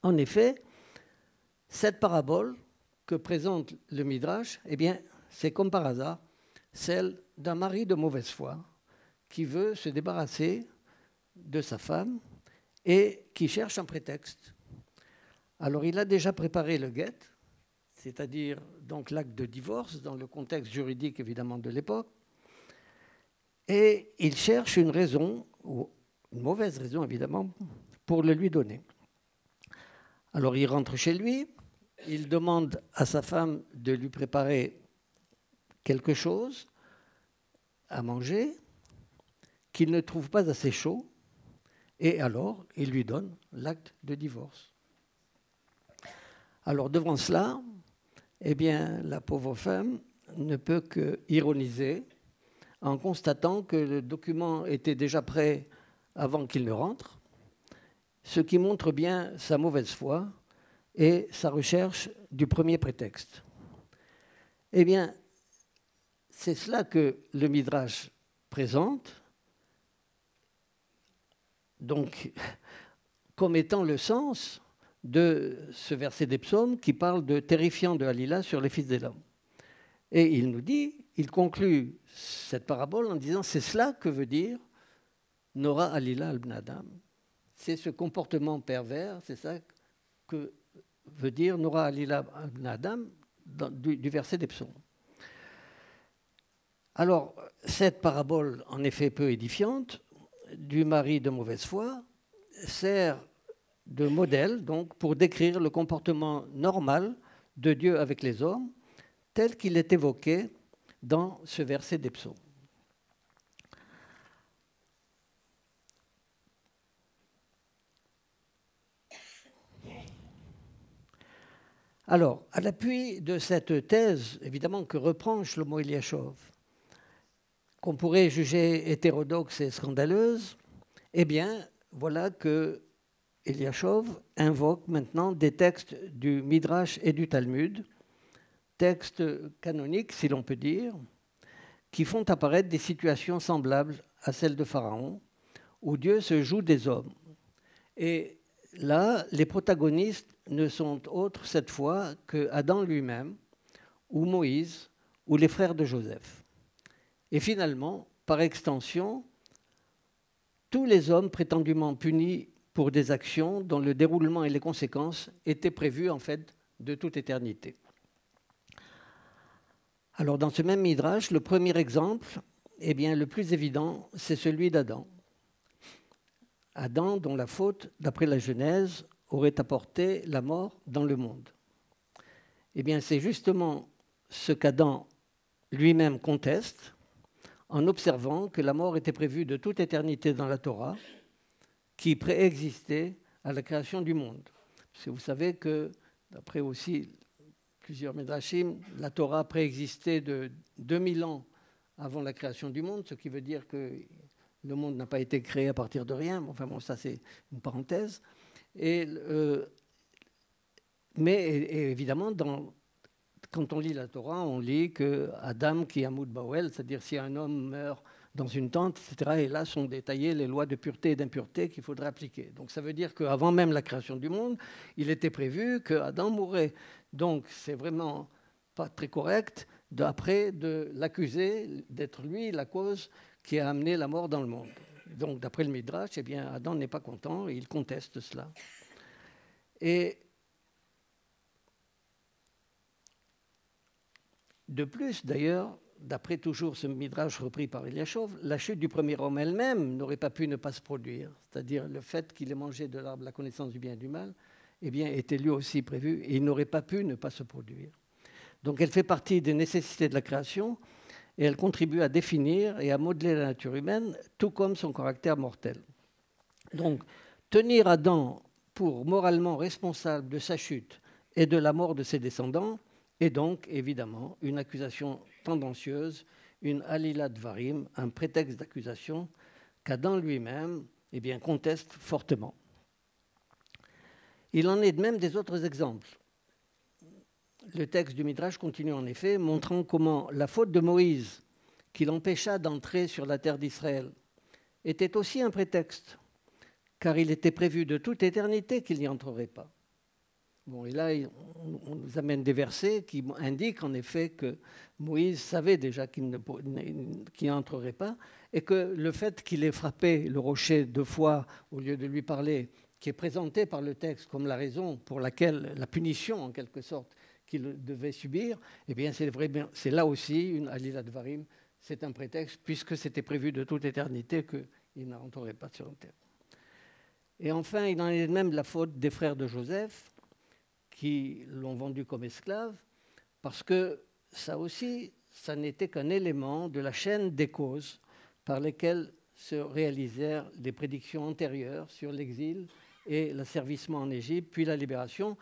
S3: En effet, cette parabole que présente le Midrash, eh bien, c'est comme par hasard celle d'un mari de mauvaise foi qui veut se débarrasser de sa femme et qui cherche un prétexte. Alors, il a déjà préparé le guet, c'est-à-dire donc l'acte de divorce dans le contexte juridique évidemment de l'époque, et il cherche une raison, ou une mauvaise raison évidemment, pour le lui donner. Alors, il rentre chez lui, il demande à sa femme de lui préparer quelque chose à manger qu'il ne trouve pas assez chaud, et alors il lui donne l'acte de divorce. Alors devant cela, eh bien, la pauvre femme ne peut que ironiser en constatant que le document était déjà prêt avant qu'il ne rentre, ce qui montre bien sa mauvaise foi et sa recherche du premier prétexte. Eh bien, c'est cela que le Midrash présente, donc, comme étant le sens de ce verset des psaumes qui parle de terrifiant de Halila sur les fils de l'homme. Et il nous dit, il conclut cette parabole en disant, c'est cela que veut dire Nora Halila al-Ben Adam. C'est ce comportement pervers, c'est ça que veut dire Nora Halila al-Ben Adam du verset des psaumes. Alors, cette parabole, en effet peu édifiante, du mari de mauvaise foi, sert de modèle donc, pour décrire le comportement normal de Dieu avec les hommes, tel qu'il est évoqué dans ce verset des psaumes. Alors, à l'appui de cette thèse, évidemment, que reprend Shlomo Eliashov, qu'on pourrait juger hétérodoxe et scandaleuse, eh bien, voilà que Eliashov invoque maintenant des textes du Midrash et du Talmud, textes canoniques, si l'on peut dire, qui font apparaître des situations semblables à celles de Pharaon, où Dieu se joue des hommes. Et là, les protagonistes ne sont autres cette fois que Adam lui-même, ou Moïse, ou les frères de Joseph. Et finalement, par extension, tous les hommes prétendument punis pour des actions dont le déroulement et les conséquences étaient prévus en fait de toute éternité. Alors dans ce même Midrash, le premier exemple, eh bien, le plus évident, c'est celui d'Adam. Adam, dont la faute, d'après la Genèse, aurait apporté la mort dans le monde. Eh bien, c'est justement ce qu'Adam lui-même conteste en observant que la mort était prévue de toute éternité dans la Torah, qui préexistait à la création du monde. Parce que vous savez que, d'après aussi plusieurs Midrashim, la Torah préexistait de 2000 ans avant la création du monde, ce qui veut dire que le monde n'a pas été créé à partir de rien. Enfin bon, ça c'est une parenthèse. Mais évidemment, quand on lit la Torah, on lit que Adam qui Hamoud Bawel, c'est-à-dire si un homme meurt dans une tente, etc., et là sont détaillées les lois de pureté et d'impureté qu'il faudrait appliquer. Donc ça veut dire qu'avant même la création du monde, il était prévu que Adam mourrait. Donc c'est vraiment pas très correct d'après de l'accuser d'être lui la cause qui a amené la mort dans le monde. Donc d'après le Midrash, eh bien Adam n'est pas content et il conteste cela. Et de plus, d'ailleurs, d'après toujours ce Midrash repris par Eliashov, la chute du premier homme elle-même n'aurait pas pu ne pas se produire. C'est-à-dire le fait qu'il ait mangé de l'arbre de la connaissance du bien et du mal, eh bien, était lui aussi prévu et il n'aurait pas pu ne pas se produire. Donc elle fait partie des nécessités de la création et elle contribue à définir et à modeler la nature humaine, tout comme son caractère mortel. Donc, tenir Adam pour moralement responsable de sa chute et de la mort de ses descendants est donc évidemment une accusation tendancieuse, une alila dvarim, un prétexte d'accusation qu'Adam lui-même eh bien, conteste fortement. Il en est de même des autres exemples. Le texte du Midrash continue en effet, montrant comment la faute de Moïse, qui l'empêcha d'entrer sur la terre d'Israël, était aussi un prétexte, car il était prévu de toute éternité qu'il n'y entrerait pas. Bon, et là, on nous amène des versets qui indiquent en effet que Moïse savait déjà qu'il n'entrerait pas, et que le fait qu'il ait frappé le rocher 2 fois au lieu de lui parler, qui est présenté par le texte comme la raison pour laquelle, la punition en quelque sorte, qu'il devait subir, eh bien c'est là aussi une alila dvarim, c'est un prétexte, puisque c'était prévu de toute éternité qu'il n'entrerait pas sur la terre. Et enfin, il en est même de la faute des frères de Joseph, qui l'ont vendu comme esclave, parce que ça aussi, ça n'était qu'un élément de la chaîne des causes par lesquelles se réalisèrent les prédictions antérieures sur l'exil et l'asservissement en Égypte, puis la libération,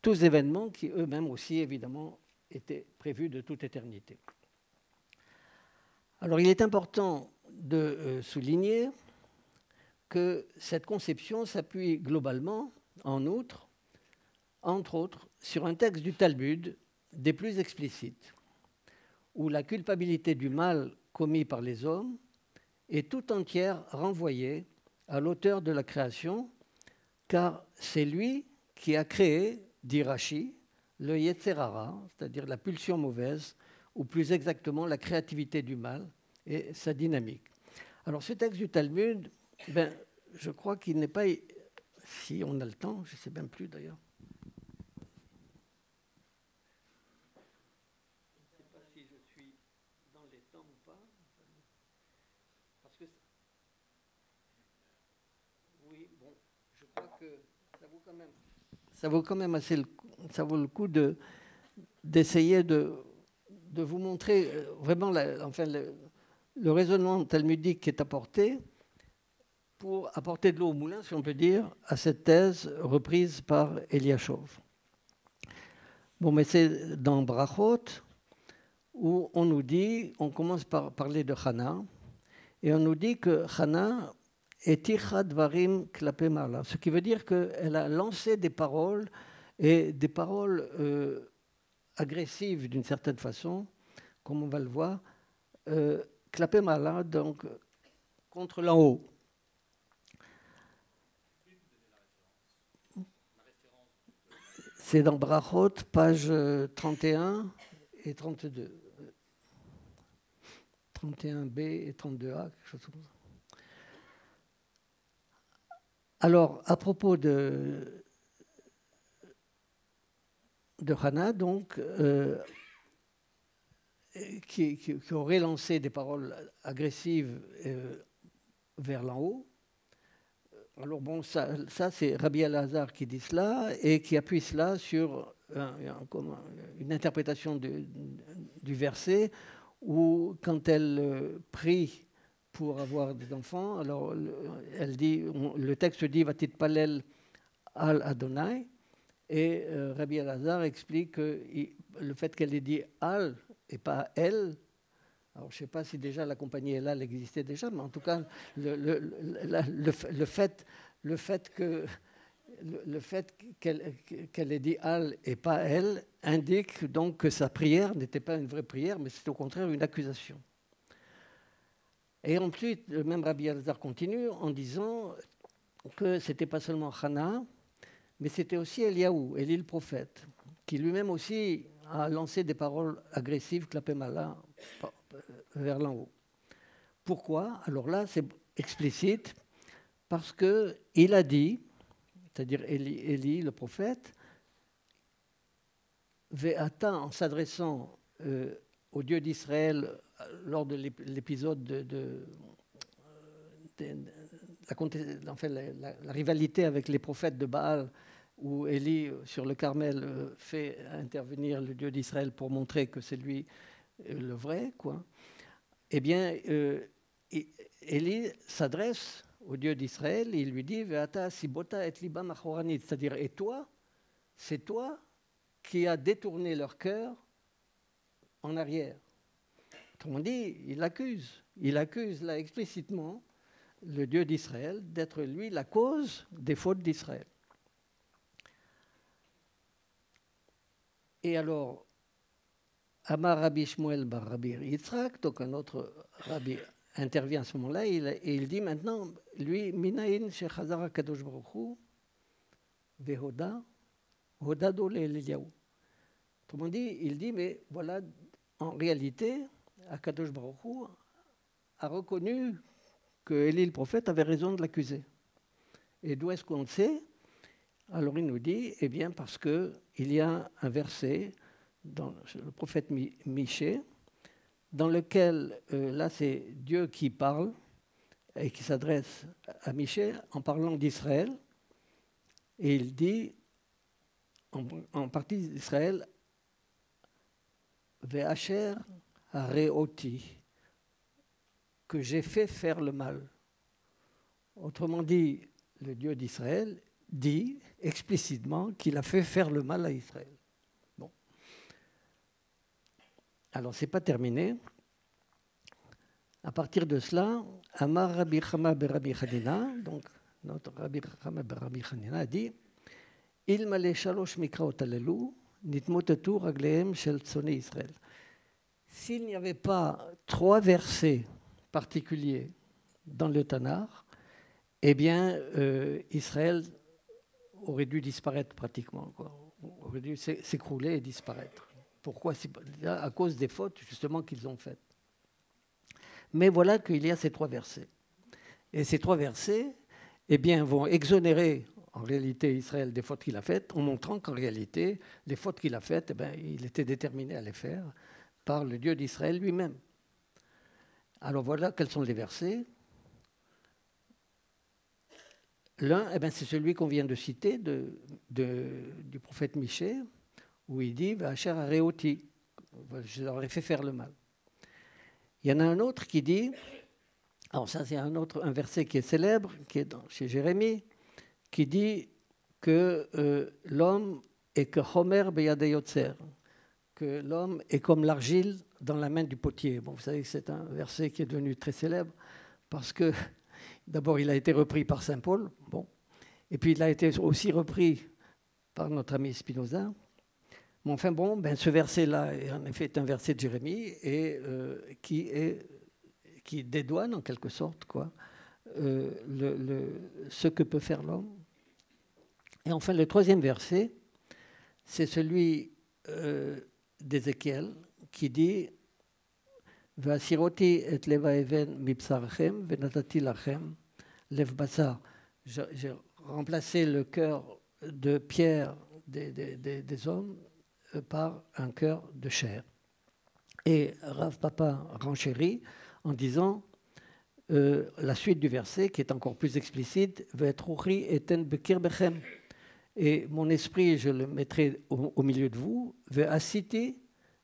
S3: tous événements qui eux-mêmes aussi, évidemment, étaient prévus de toute éternité. Alors, il est important de souligner que cette conception s'appuie globalement, en outre, entre autres, sur un texte du Talmud des plus explicites, où la culpabilité du mal commis par les hommes est tout entière renvoyée à l'auteur de la création, car c'est lui qui a créé, dit Rashi, le Yetzer Hara, c'est-à-dire la pulsion mauvaise, ou plus exactement la créativité du mal et sa dynamique. Alors ce texte du Talmud, je crois qu'il n'est pas, si on a le temps, je ne sais même plus d'ailleurs, ça vaut quand même assez ça vaut le coup d'essayer de vous montrer vraiment le raisonnement talmudique qui est apporté pour apporter de l'eau au moulin, si on peut dire, à cette thèse reprise par Eliashov. Bon, mais c'est dans Brachot où on nous dit, on commence par parler de Hana, et on nous dit que Hana est Ticha Dvarim Klape Marla, ce qui veut dire qu'elle a lancé des paroles, et des paroles agressives d'une certaine façon, comme on va le voir, Klape Marla, donc contre l'en haut. C'est dans Brachot, page 31 et 32. 31b et 32a, quelque chose comme ça. Alors, à propos de Hana, donc, qui aurait lancé des paroles agressives vers l'en haut. Alors bon, ça c'est Rabbi Elazar qui dit cela et qui appuie cela sur une interprétation du verset où quand elle prie pour avoir des enfants, alors elle dit, le texte dit Vatit Palel al Adonai, et Rabbi Elazar explique que le fait qu'elle ait dit al et pas elle. Alors, je ne sais pas si déjà la compagnie Elal existait déjà, mais en tout cas, le fait qu'elle ait dit Al et pas elle indique donc que sa prière n'était pas une vraie prière, mais c'est au contraire une accusation. Et ensuite, le même Rabbi Elazar continue en disant que ce n'était pas seulement Hana, mais c'était aussi Eliaou, Élie le prophète, qui lui-même aussi a lancé des paroles agressives, Klapemala, vers l'en haut. Pourquoi? Alors là, c'est explicite, parce qu'il a dit, c'est-à-dire Élie, le prophète, Ve'ata, en s'adressant au Dieu d'Israël lors de l'épisode la rivalité avec les prophètes de Baal, où Élie, sur le Carmel, fait intervenir le Dieu d'Israël pour montrer que c'est lui le vrai, quoi. Eh bien, Élie s'adresse au Dieu d'Israël et il lui dit Ve'ata sibota et liba machoranit, c'est-à-dire, et toi, c'est toi qui as détourné leur cœur en arrière. Autrement dit, il accuse là explicitement le Dieu d'Israël d'être lui la cause des fautes d'Israël. Et alors, Amar Rabbi Shmuel bar Rabbi Yitzhak, donc un autre rabbi intervient à ce moment-là et il dit maintenant, lui, Minaïn shechazara kadosh baruch hu vehoda hodado le'Eliyahu. Autrement dit, il dit, mais voilà, en réalité, Akadosh baruch hu a reconnu que Élie le prophète avait raison de l'accuser. Et d'où est-ce qu'on le sait? Alors il nous dit, eh bien parce qu'il y a un verset dans le prophète Michée, dans lequel, là c'est Dieu qui parle et qui s'adresse à Michée en parlant d'Israël, et il dit, en partie d'Israël, Ve'asher hareoti, que j'ai fait faire le mal. Autrement dit, le Dieu d'Israël dit explicitement qu'il a fait faire le mal à Israël. Bon. Alors, ce n'est pas terminé. À partir de cela, Amar Rabbi Chama ber Rabbi Chanina, donc notre Rabbi Chama ber Rabbi Chanina a dit Il male shalosh mikraot alelu, nitmotetu raglehem shel tzonei Israël. S'il n'y avait pas 3 versets particuliers dans le Tanakh, eh bien, Israël aurait dû disparaître pratiquement, quoi. Aurait dû s'écrouler et disparaître. Pourquoi? À cause des fautes, justement, qu'ils ont faites. Mais voilà qu'il y a ces 3 versets. Et ces 3 versets, eh bien, vont exonérer, en réalité, Israël des fautes qu'il a faites, en montrant qu'en réalité, les fautes qu'il a faites, eh bien, il était déterminé à les faire par le Dieu d'Israël lui-même. Alors voilà quels sont les versets. L'un, eh bien, c'est celui qu'on vient de citer du prophète Michée, où il dit « V'asher hareoti » je leur ai fait faire le mal. Il y en a un autre qui dit, alors ça c'est un verset qui est célèbre, qui est chez Jérémie, qui dit que l'homme et que Homer beyadei yotzer, que l'homme est comme l'argile dans la main du potier. Bon, vous savez que c'est un verset qui est devenu très célèbre parce que d'abord il a été repris par saint Paul, bon, et puis il a été aussi repris par notre ami Spinoza. Mais enfin bon, ben, ce verset-là est en effet un verset de Jérémie et qui dédouane en quelque sorte quoi, ce que peut faire l'homme. Et enfin le troisième verset, c'est celui d'Ézéchiel qui dit V'asiroti et leva even mipsarchem venatati lachem lev basar. J'ai remplacé le cœur de pierre des hommes par un cœur de chair. Et Rav Papa renchérit en disant la suite du verset qui est encore plus explicite Ve'etruchi eten bekir bechem. Et mon esprit, je le mettrai au milieu de vous. Ve'asiti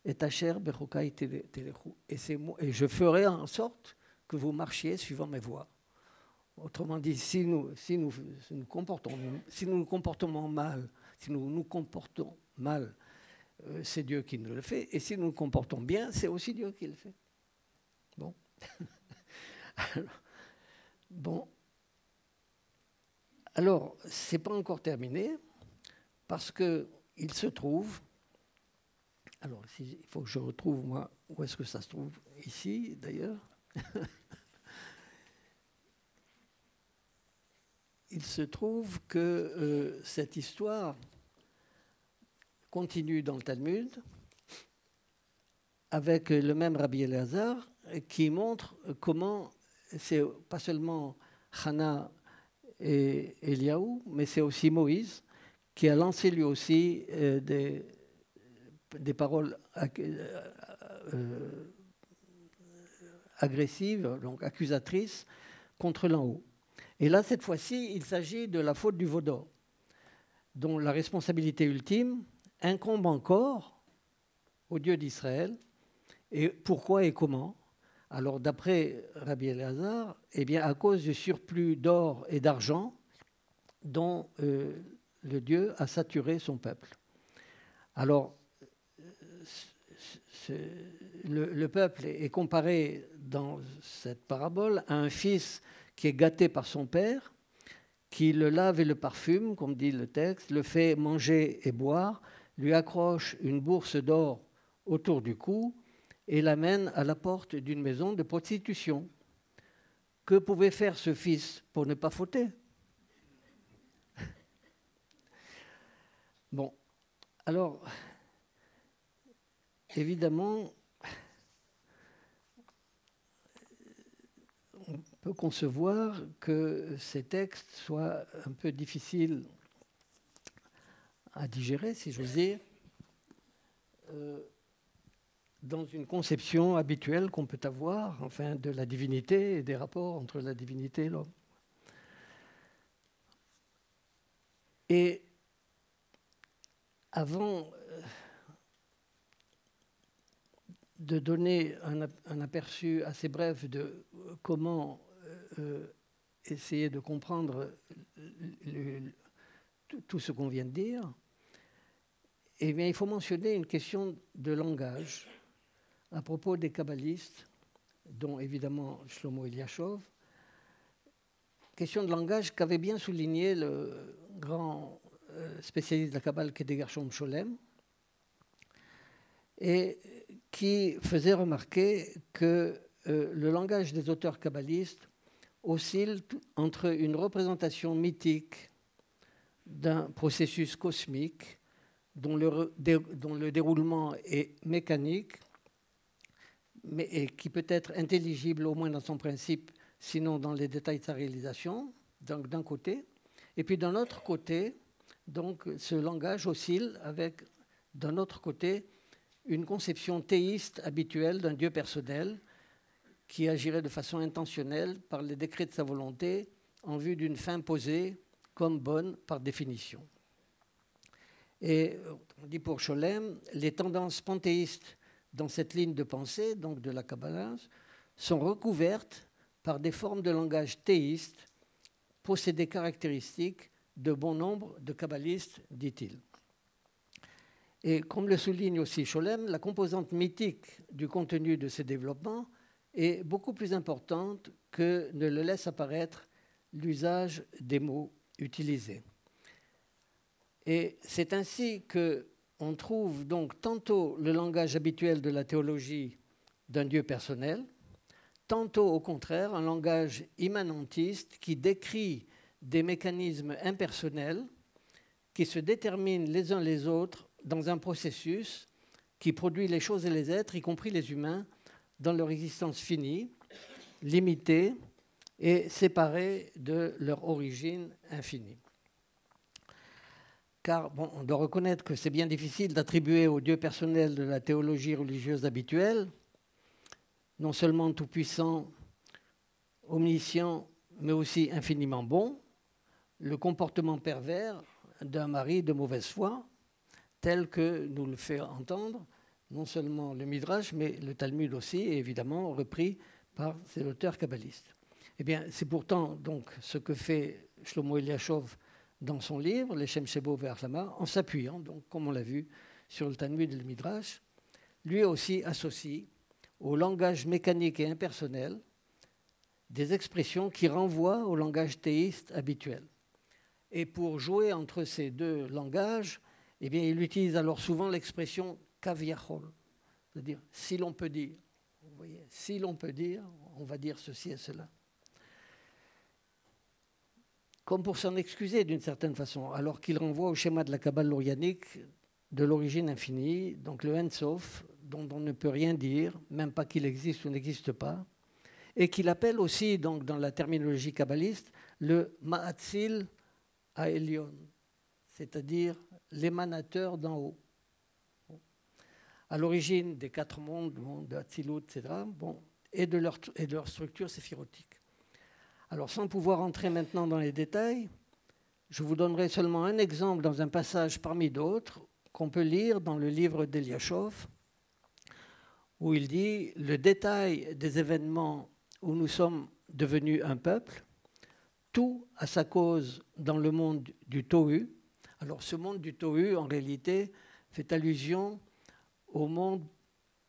S3: et asher bechokai telechu. Et je ferai en sorte que vous marchiez suivant mes voies. Autrement dit, si nous nous comportons mal, c'est Dieu qui nous le fait. Et si nous nous comportons bien, c'est aussi Dieu qui le fait. Bon. Bon. Alors, ce n'est pas encore terminé, parce qu'il se trouve, alors il faut que je retrouve, moi, où est-ce que ça se trouve? Ici, d'ailleurs. Il se trouve que cette histoire continue dans le Talmud, avec le même Rabbi Elazar, qui montre comment c'est pas seulement Hana et Eliaou, mais c'est aussi Moïse qui a lancé lui aussi des paroles agressives, donc accusatrices, contre l'en haut. Et là, cette fois-ci, il s'agit de la faute du veau d'or, dont la responsabilité ultime incombe encore au Dieu d'Israël. Et pourquoi et comment? Alors, d'après Rabbi Elazar, eh bien, à cause du surplus d'or et d'argent dont le Dieu a saturé son peuple. Alors, le peuple est comparé dans cette parabole à un fils qui est gâté par son père, qui le lave et le parfume, comme dit le texte, le fait manger et boire, lui accroche une bourse d'or autour du cou et l'amène à la porte d'une maison de prostitution. Que pouvait faire ce fils pour ne pas fauter? Bon, alors, évidemment, on peut concevoir que ces textes soient un peu difficiles à digérer, si j'ose dire, dans une conception habituelle qu'on peut avoir, enfin, de la divinité et des rapports entre la divinité et l'homme. Et avant de donner un aperçu assez bref de comment essayer de comprendre tout ce qu'on vient de dire, eh bien, il faut mentionner une question de langage à propos des kabbalistes, dont évidemment Shlomo Eliashov, question de langage qu'avait bien souligné le grand spécialiste de la Kabbale qu'était Gershom Scholem, et qui faisait remarquer que le langage des auteurs kabbalistes oscille entre une représentation mythique d'un processus cosmique dont le déroulement est mécanique, et qui peut être intelligible au moins dans son principe, sinon dans les détails de sa réalisation, donc d'un côté. Et puis d'un autre côté, donc, ce langage oscille avec, d'un autre côté, une conception théiste habituelle d'un Dieu personnel qui agirait de façon intentionnelle par les décrets de sa volonté en vue d'une fin posée comme bonne par définition. Et on dit pour Scholem, les tendances panthéistes dans cette ligne de pensée, donc de la Kabbalah, sont recouvertes par des formes de langage théiste possédées caractéristiques de bon nombre de kabbalistes, dit-il. Et comme le souligne aussi Scholem, la composante mythique du contenu de ces développements est beaucoup plus importante que ne le laisse apparaître l'usage des mots utilisés. Et c'est ainsi qu'on trouve donc tantôt le langage habituel de la théologie d'un Dieu personnel, tantôt au contraire un langage immanentiste qui décrit des mécanismes impersonnels qui se déterminent les uns les autres dans un processus qui produit les choses et les êtres, y compris les humains, dans leur existence finie, limitée et séparée de leur origine infinie. Car bon, on doit reconnaître que c'est bien difficile d'attribuer au Dieu personnel de la théologie religieuse habituelle, non seulement tout-puissant, omniscient, mais aussi infiniment bon, le comportement pervers d'un mari de mauvaise foi, tel que nous le fait entendre non seulement le Midrash, mais le Talmud aussi, et évidemment repris par ces auteurs kabbalistes. Eh bien, c'est pourtant donc ce que fait Shlomo Eliashov dans son livre, les Shem Shebo Ve'Achlama, en s'appuyant, donc, comme on l'a vu, sur le Talmud et le Midrash, lui aussi associe au langage mécanique et impersonnel des expressions qui renvoient au langage théiste habituel. Et pour jouer entre ces deux langages, eh bien, il utilise alors souvent l'expression kaviachol, c'est-à-dire si l'on peut dire. Vous voyez, si l'on peut dire, on va dire ceci et cela. Comme pour s'en excuser d'une certaine façon, alors qu'il renvoie au schéma de la Kabbale lorianique de l'origine infinie, donc le Ein Sof, dont on ne peut rien dire, même pas qu'il existe ou n'existe pas, et qu'il appelle aussi, donc, dans la terminologie kabbaliste, le Ma'atzil Ha'elyon, c'est-à-dire l'émanateur d'en haut. À l'origine des quatre mondes, le monde de Hatzilut, etc., bon, et de leur structure séphirotique. Alors, sans pouvoir entrer maintenant dans les détails, je vous donnerai seulement un exemple dans un passage parmi d'autres qu'on peut lire dans le livre d'Eliashov, où il dit « Le détail des événements où nous sommes devenus un peuple, tout a sa cause dans le monde du Tohu. » Alors, ce monde du Tohu, en réalité, fait allusion au monde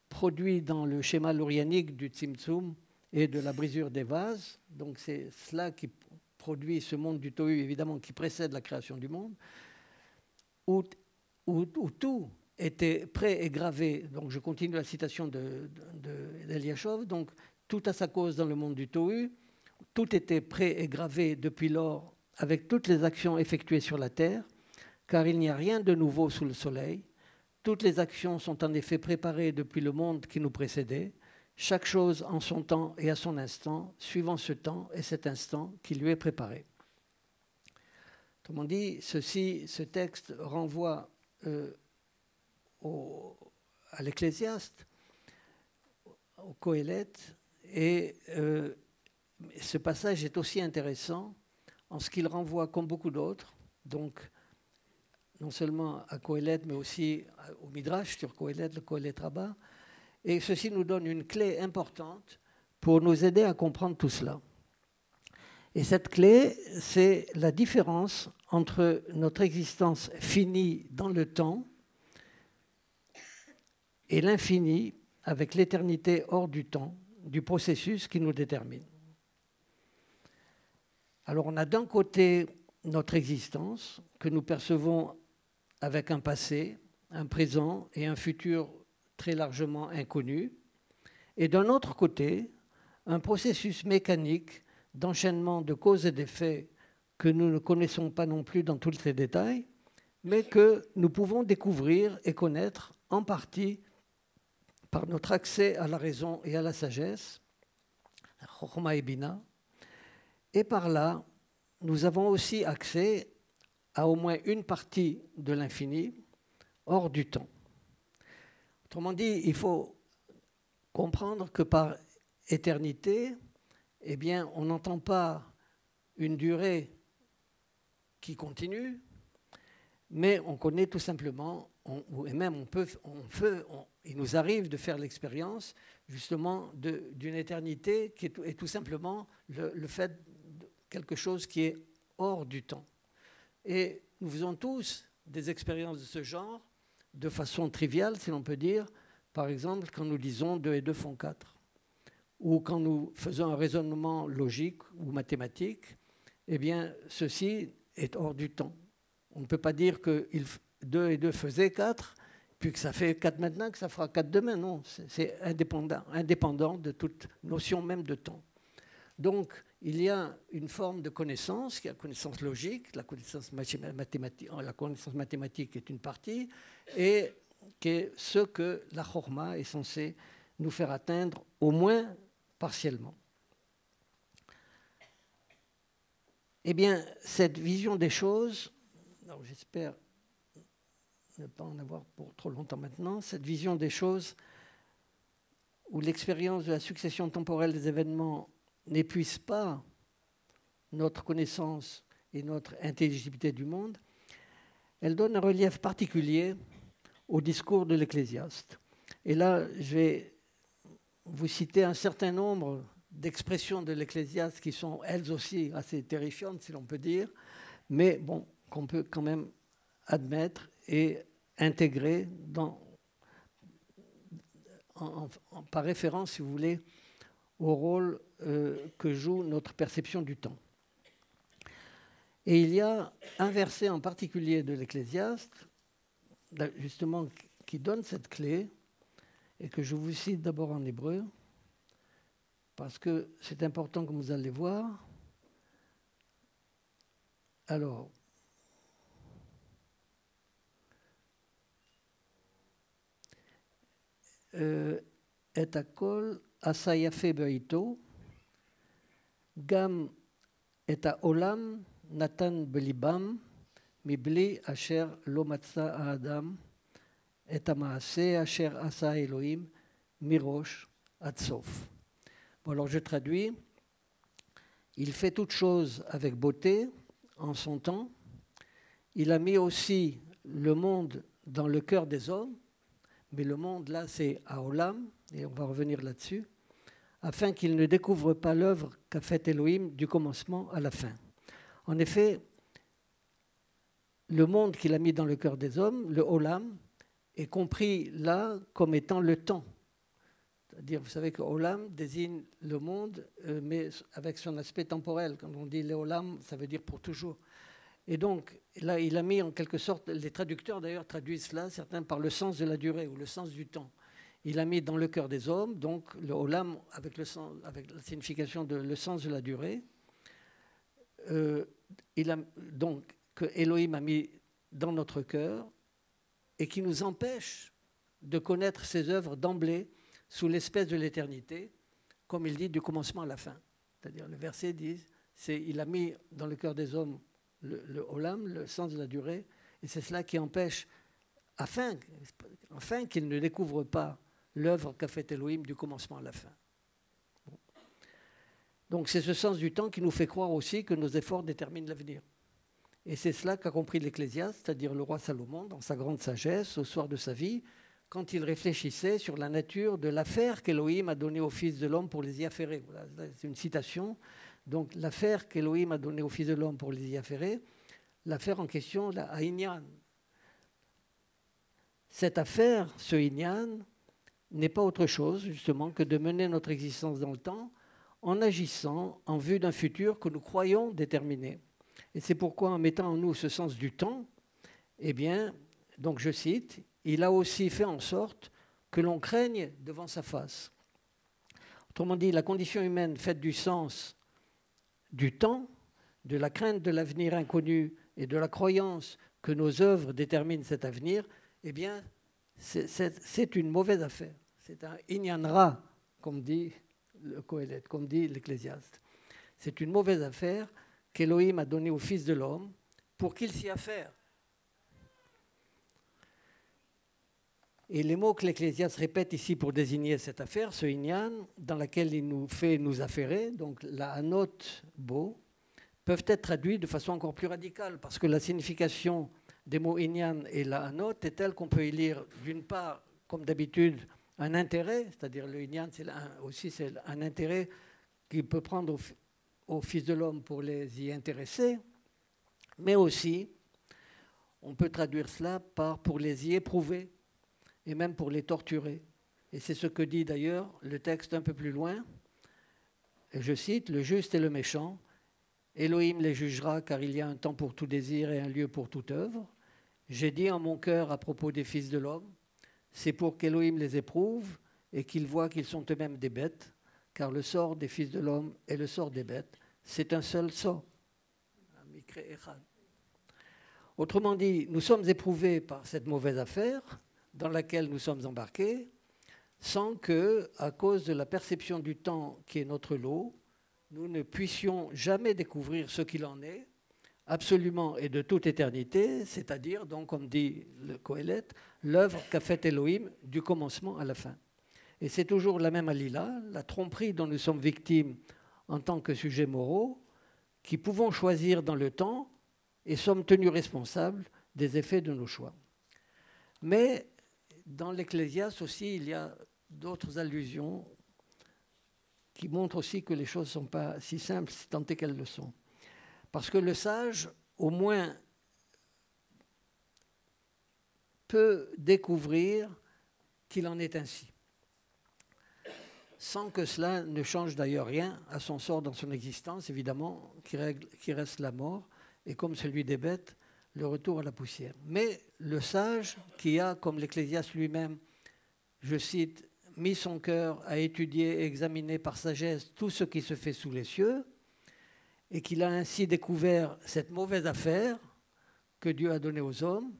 S3: produit dans le schéma lorianique du Tzimtzum et de la brisure des vases. Donc c'est cela qui produit ce monde du Tohu, évidemment, qui précède la création du monde, où tout était prêt et gravé. Donc je continue la citation d'Eliashov. Donc tout a sa cause dans le monde du Tohu, tout était prêt et gravé depuis lors avec toutes les actions effectuées sur la terre, car il n'y a rien de nouveau sous le soleil. Toutes les actions sont en effet préparées depuis le monde qui nous précédait, chaque chose en son temps et à son instant, suivant ce temps et cet instant qui lui est préparé. Autrement dit, ce texte renvoie à l'Ecclésiaste, au Qoéleth, et ce passage est aussi intéressant en ce qu'il renvoie, comme beaucoup d'autres, donc non seulement à Qoéleth, mais aussi au Midrash sur Qoéleth, le Qoéleth Rabbah. Et ceci nous donne une clé importante pour nous aider à comprendre tout cela. Et cette clé, c'est la différence entre notre existence finie dans le temps et l'infini avec l'éternité hors du temps, du processus qui nous détermine. Alors on a d'un côté notre existence que nous percevons avec un passé, un présent et un futur très largement inconnus, et d'un autre côté, un processus mécanique d'enchaînement de causes et d'effets que nous ne connaissons pas non plus dans tous ses détails, mais que nous pouvons découvrir et connaître en partie par notre accès à la raison et à la sagesse, Chokhma et Bina, et par là, nous avons aussi accès à au moins une partie de l'infini hors du temps. Autrement dit, il faut comprendre que par éternité, eh bien, on n'entend pas une durée qui continue, mais on connaît tout simplement, et même il nous arrive de faire l'expérience justement d'une éternité qui est tout simplement le fait de quelque chose qui est hors du temps. Et nous faisons tous des expériences de ce genre de façon triviale, si l'on peut dire, par exemple, quand nous disons 2 et 2 font 4, ou quand nous faisons un raisonnement logique ou mathématique, eh bien, ceci est hors du temps. On ne peut pas dire que 2 et 2 faisaient 4, puis que ça fait 4 maintenant, que ça fera 4 demain. Non, c'est indépendant de toute notion même de temps. Donc, il y a une forme de connaissance, qui est la connaissance logique, la connaissance mathématique est une partie, et qui est ce que la chorma est censée nous faire atteindre, au moins partiellement. Eh bien, cette vision des choses, alors j'espère ne pas en avoir pour trop longtemps maintenant, cette vision des choses où l'expérience de la succession temporelle des événements n'épuise pas notre connaissance et notre intelligibilité du monde, elle donne un relief particulier au discours de l'Ecclésiaste. Et là, je vais vous citer un certain nombre d'expressions de l'Ecclésiaste qui sont elles aussi assez terrifiantes, si l'on peut dire, mais bon, qu'on peut quand même admettre et intégrer par référence, si vous voulez, au rôle que joue notre perception du temps. Et il y a un verset en particulier de l'Ecclésiaste, justement, qui donne cette clé, et que je vous cite d'abord en hébreu, parce que c'est important que vous allez voir. Alors, et akol asa yafe beito, gam et haolam natan belibam, mibli asher lo matza haadam, et hamaaseh asher asa Elohim, mirosh ad sof. Bon, alors je traduis. Il fait toute chose avec beauté en son temps. Il a mis aussi le monde dans le cœur des hommes, mais le monde là c'est Haolam, et on va revenir là-dessus, afin qu'ils ne découvrent pas l'œuvre qu'a faite Elohim du commencement à la fin. En effet, le monde qu'il a mis dans le cœur des hommes, le Olam, est compris là comme étant le temps. C'est-à-dire, vous savez que Olam désigne le monde, mais avec son aspect temporel. Quand on dit le Olam, ça veut dire pour toujours. Et donc, là, il a mis en quelque sorte, les traducteurs d'ailleurs traduisent cela, certains par le sens de la durée ou le sens du temps. Il a mis dans le cœur des hommes, donc le Olam avec la signification de le sens de la durée. Donc, que Elohim a mis dans notre cœur et qui nous empêche de connaître ses œuvres d'emblée sous l'espèce de l'éternité, comme il dit du commencement à la fin. C'est-à-dire, le verset dit, il a mis dans le cœur des hommes le Olam, le sens de la durée, et c'est cela qui empêche, afin qu'ils ne découvrent pas l'œuvre qu'a faite Elohim du commencement à la fin. Bon. Donc c'est ce sens du temps qui nous fait croire aussi que nos efforts déterminent l'avenir. Et c'est cela qu'a compris l'Ecclésiaste, c'est-à-dire le roi Salomon, dans sa grande sagesse, au soir de sa vie, quand il réfléchissait sur la nature de l'affaire qu'Elohim a donnée au Fils de l'homme pour les y affairer. Voilà, c'est une citation. Donc l'affaire qu'Elohim a donnée au Fils de l'homme pour les y affairer, l'affaire en question, la Inyan. Cette affaire, ce Inyan, n'est pas autre chose, justement, que de mener notre existence dans le temps en agissant en vue d'un futur que nous croyons déterminé. Et c'est pourquoi, en mettant en nous ce sens du temps, eh bien, donc je cite, il a aussi fait en sorte que l'on craigne devant sa face. Autrement dit, la condition humaine faite du sens du temps, de la crainte de l'avenir inconnu et de la croyance que nos œuvres déterminent cet avenir, eh bien, c'est une mauvaise affaire. C'est un inyan ra, comme dit le Kohelet, comme dit l'Ecclésiaste. C'est une mauvaise affaire qu'Elohim a donnée au Fils de l'homme pour qu'il s'y affaire. Et les mots que l'Ecclésiaste répète ici pour désigner cette affaire, ce inyan, dans laquelle il nous fait nous affairer, donc la hanot bo, peuvent être traduits de façon encore plus radicale, parce que la signification des mots inyan et la hanot est telle qu'on peut y lire, d'une part, comme d'habitude, un intérêt, c'est-à-dire le inyan, c'est un intérêt qu'il peut prendre au Fils de l'homme pour les y intéresser, mais aussi on peut traduire cela par pour les y éprouver et même pour les torturer. Et c'est ce que dit d'ailleurs le texte un peu plus loin. Et je cite, « Le juste et le méchant, Elohim les jugera car il y a un temps pour tout désir et un lieu pour toute œuvre. J'ai dit en mon cœur à propos des fils de l'homme, c'est pour qu'Elohim les éprouve et qu'il voit qu'ils sont eux-mêmes des bêtes, car le sort des fils de l'homme et le sort des bêtes, c'est un seul sort. » Autrement dit, nous sommes éprouvés par cette mauvaise affaire dans laquelle nous sommes embarqués, sans que, à cause de la perception du temps qui est notre lot, nous ne puissions jamais découvrir ce qu'il en est, absolument et de toute éternité, c'est-à-dire, donc, comme dit le Qoéleth, l'œuvre qu'a faite Elohim du commencement à la fin. Et c'est toujours la même alila, la tromperie dont nous sommes victimes en tant que sujets moraux, qui pouvons choisir dans le temps et sommes tenus responsables des effets de nos choix. Mais dans l'Ecclésiaste aussi, il y a d'autres allusions qui montrent aussi que les choses ne sont pas si simples, si tant est qu'elles le sont. Parce que le sage, au moins, peut découvrir qu'il en est ainsi, sans que cela ne change d'ailleurs rien à son sort dans son existence, évidemment, qui reste la mort, et comme celui des bêtes, le retour à la poussière. Mais le sage, qui a, comme l'Ecclésiaste lui-même, je cite, mis son cœur à étudier et examiner par sagesse tout ce qui se fait sous les cieux, et qu'il a ainsi découvert cette mauvaise affaire que Dieu a donnée aux hommes,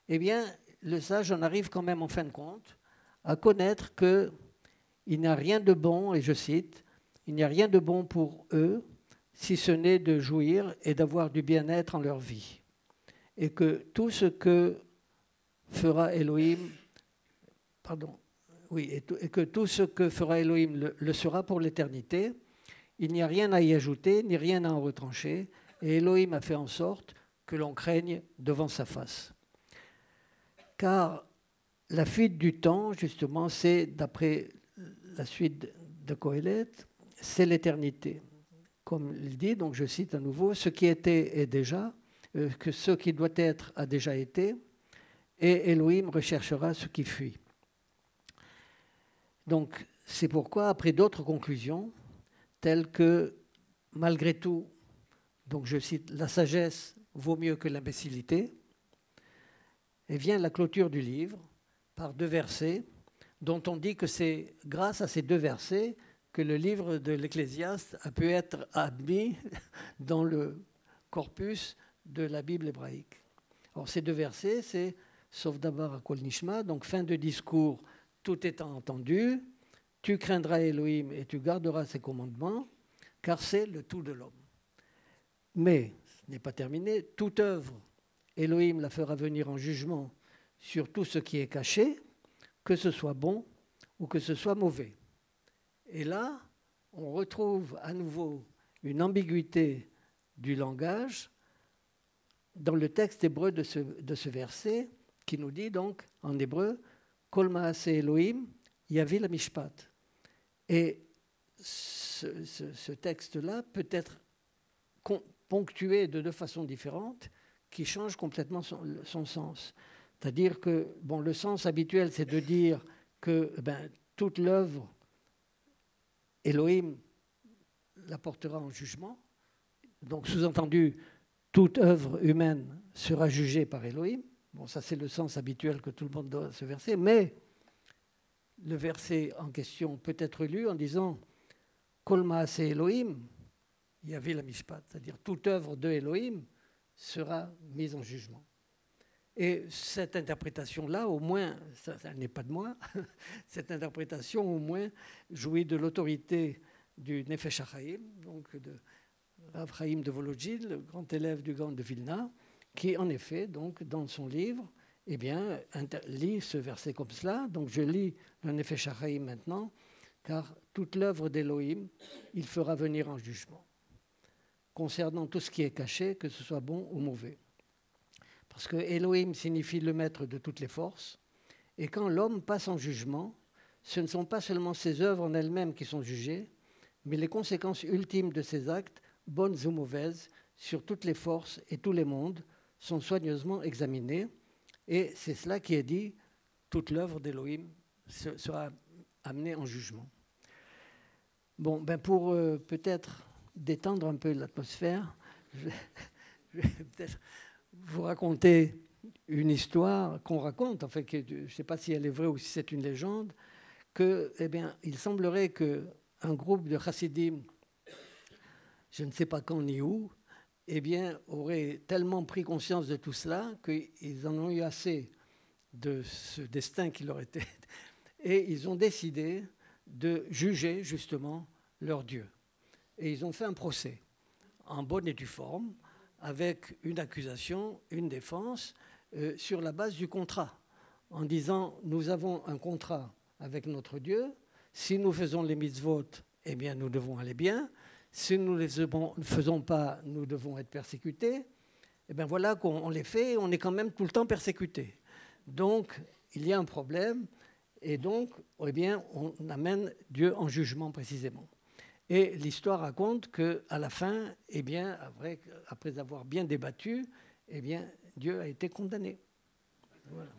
S3: eh bien, le sage en arrive quand même en fin de compte à connaître qu'il n'y a rien de bon, et je cite, « Il n'y a rien de bon pour eux, si ce n'est de jouir et d'avoir du bien-être en leur vie. » Et que tout ce que fera Elohim, et que tout ce que fera Elohim le sera pour l'éternité. Il n'y a rien à y ajouter, ni rien à en retrancher, et Elohim a fait en sorte que l'on craigne devant sa face. Car la fuite du temps, justement, c'est, d'après la suite de Qoéleth, c'est l'éternité. Comme il dit, donc je cite à nouveau, « Ce qui était est déjà, que ce qui doit être a déjà été, et Elohim recherchera ce qui fuit. » Donc, c'est pourquoi, après d'autres conclusions, telles que, malgré tout, donc je cite, « La sagesse vaut mieux que l'imbécilité », et vient la clôture du livre par 2 versets, dont on dit que c'est grâce à ces 2 versets que le livre de l'Ecclésiaste a pu être admis dans le corpus de la Bible hébraïque. Alors ces 2 versets, c'est « Sauf d'abord à Kol Nishma », donc fin de discours, tout étant entendu, « Tu craindras Elohim et tu garderas ses commandements, car c'est le tout de l'homme. » Mais, ce n'est pas terminé, « Toute œuvre, Elohim la fera venir en jugement sur tout ce qui est caché, que ce soit bon ou que ce soit mauvais. » Et là, on retrouve à nouveau une ambiguïté du langage dans le texte hébreu de ce verset qui nous dit donc en hébreu « Kol ma'aseh Elohim yavi la mishpat ». Et ce texte-là peut être ponctué de 2 façons différentes qui changent complètement son sens. C'est-à-dire que bon, le sens habituel, c'est de dire que toute l'œuvre, Elohim la portera en jugement. Donc, sous-entendu, toute œuvre humaine sera jugée par Elohim. Bon, ça, c'est le sens habituel que tout le monde donne à ce verset. Mais le verset en question peut être lu en disant « Kol ma'aseh Elohim yavi la mishpat », c'est-à-dire toute œuvre de Elohim sera mise en jugement. Et cette interprétation-là, au moins, ça n'est pas de moi, cette interprétation, au moins, jouit de l'autorité du Nefesh HaChaim, donc de Rav Chaim de Volojid, le grand élève du Gaon de Vilna, qui, en effet, donc, dans son livre, eh bien, lit ce verset comme cela. Donc, je lis le Nefesh HaChaim maintenant, car toute l'œuvre d'Elohim, il fera venir en jugement, concernant tout ce qui est caché, que ce soit bon ou mauvais. Parce que Elohim signifie le maître de toutes les forces, et quand l'homme passe en jugement, ce ne sont pas seulement ses œuvres en elles-mêmes qui sont jugées, mais les conséquences ultimes de ses actes, bonnes ou mauvaises, sur toutes les forces et tous les mondes, sont soigneusement examinées. Et c'est cela qui est dit, toute l'œuvre d'Élohim sera amenée en jugement. Bon, ben pour peut-être détendre un peu l'atmosphère, je vais peut-être vous raconter une histoire qu'on raconte, enfin, je ne sais pas si elle est vraie ou si c'est une légende, que, eh bien, il semblerait qu'un groupe de chassidim, je ne sais pas quand ni où, eh bien, aurait tellement pris conscience de tout cela qu'ils en ont eu assez de ce destin qui leur était, et ils ont décidé de juger justement leur Dieu. Et ils ont fait un procès en bonne et due forme, avec une accusation, une défense, sur la base du contrat, en disant nous avons un contrat avec notre Dieu, si nous faisons les mitzvot, eh bien nous devons aller bien, si nous ne les faisons pas, nous devons être persécutés. Et bien voilà qu'on les fait et on est quand même tout le temps persécutés. Donc il y a un problème et donc eh bien, on amène Dieu en jugement précisément. Et l'histoire raconte qu'à la fin, eh bien, après avoir bien débattu, eh bien, Dieu a été condamné. Voilà.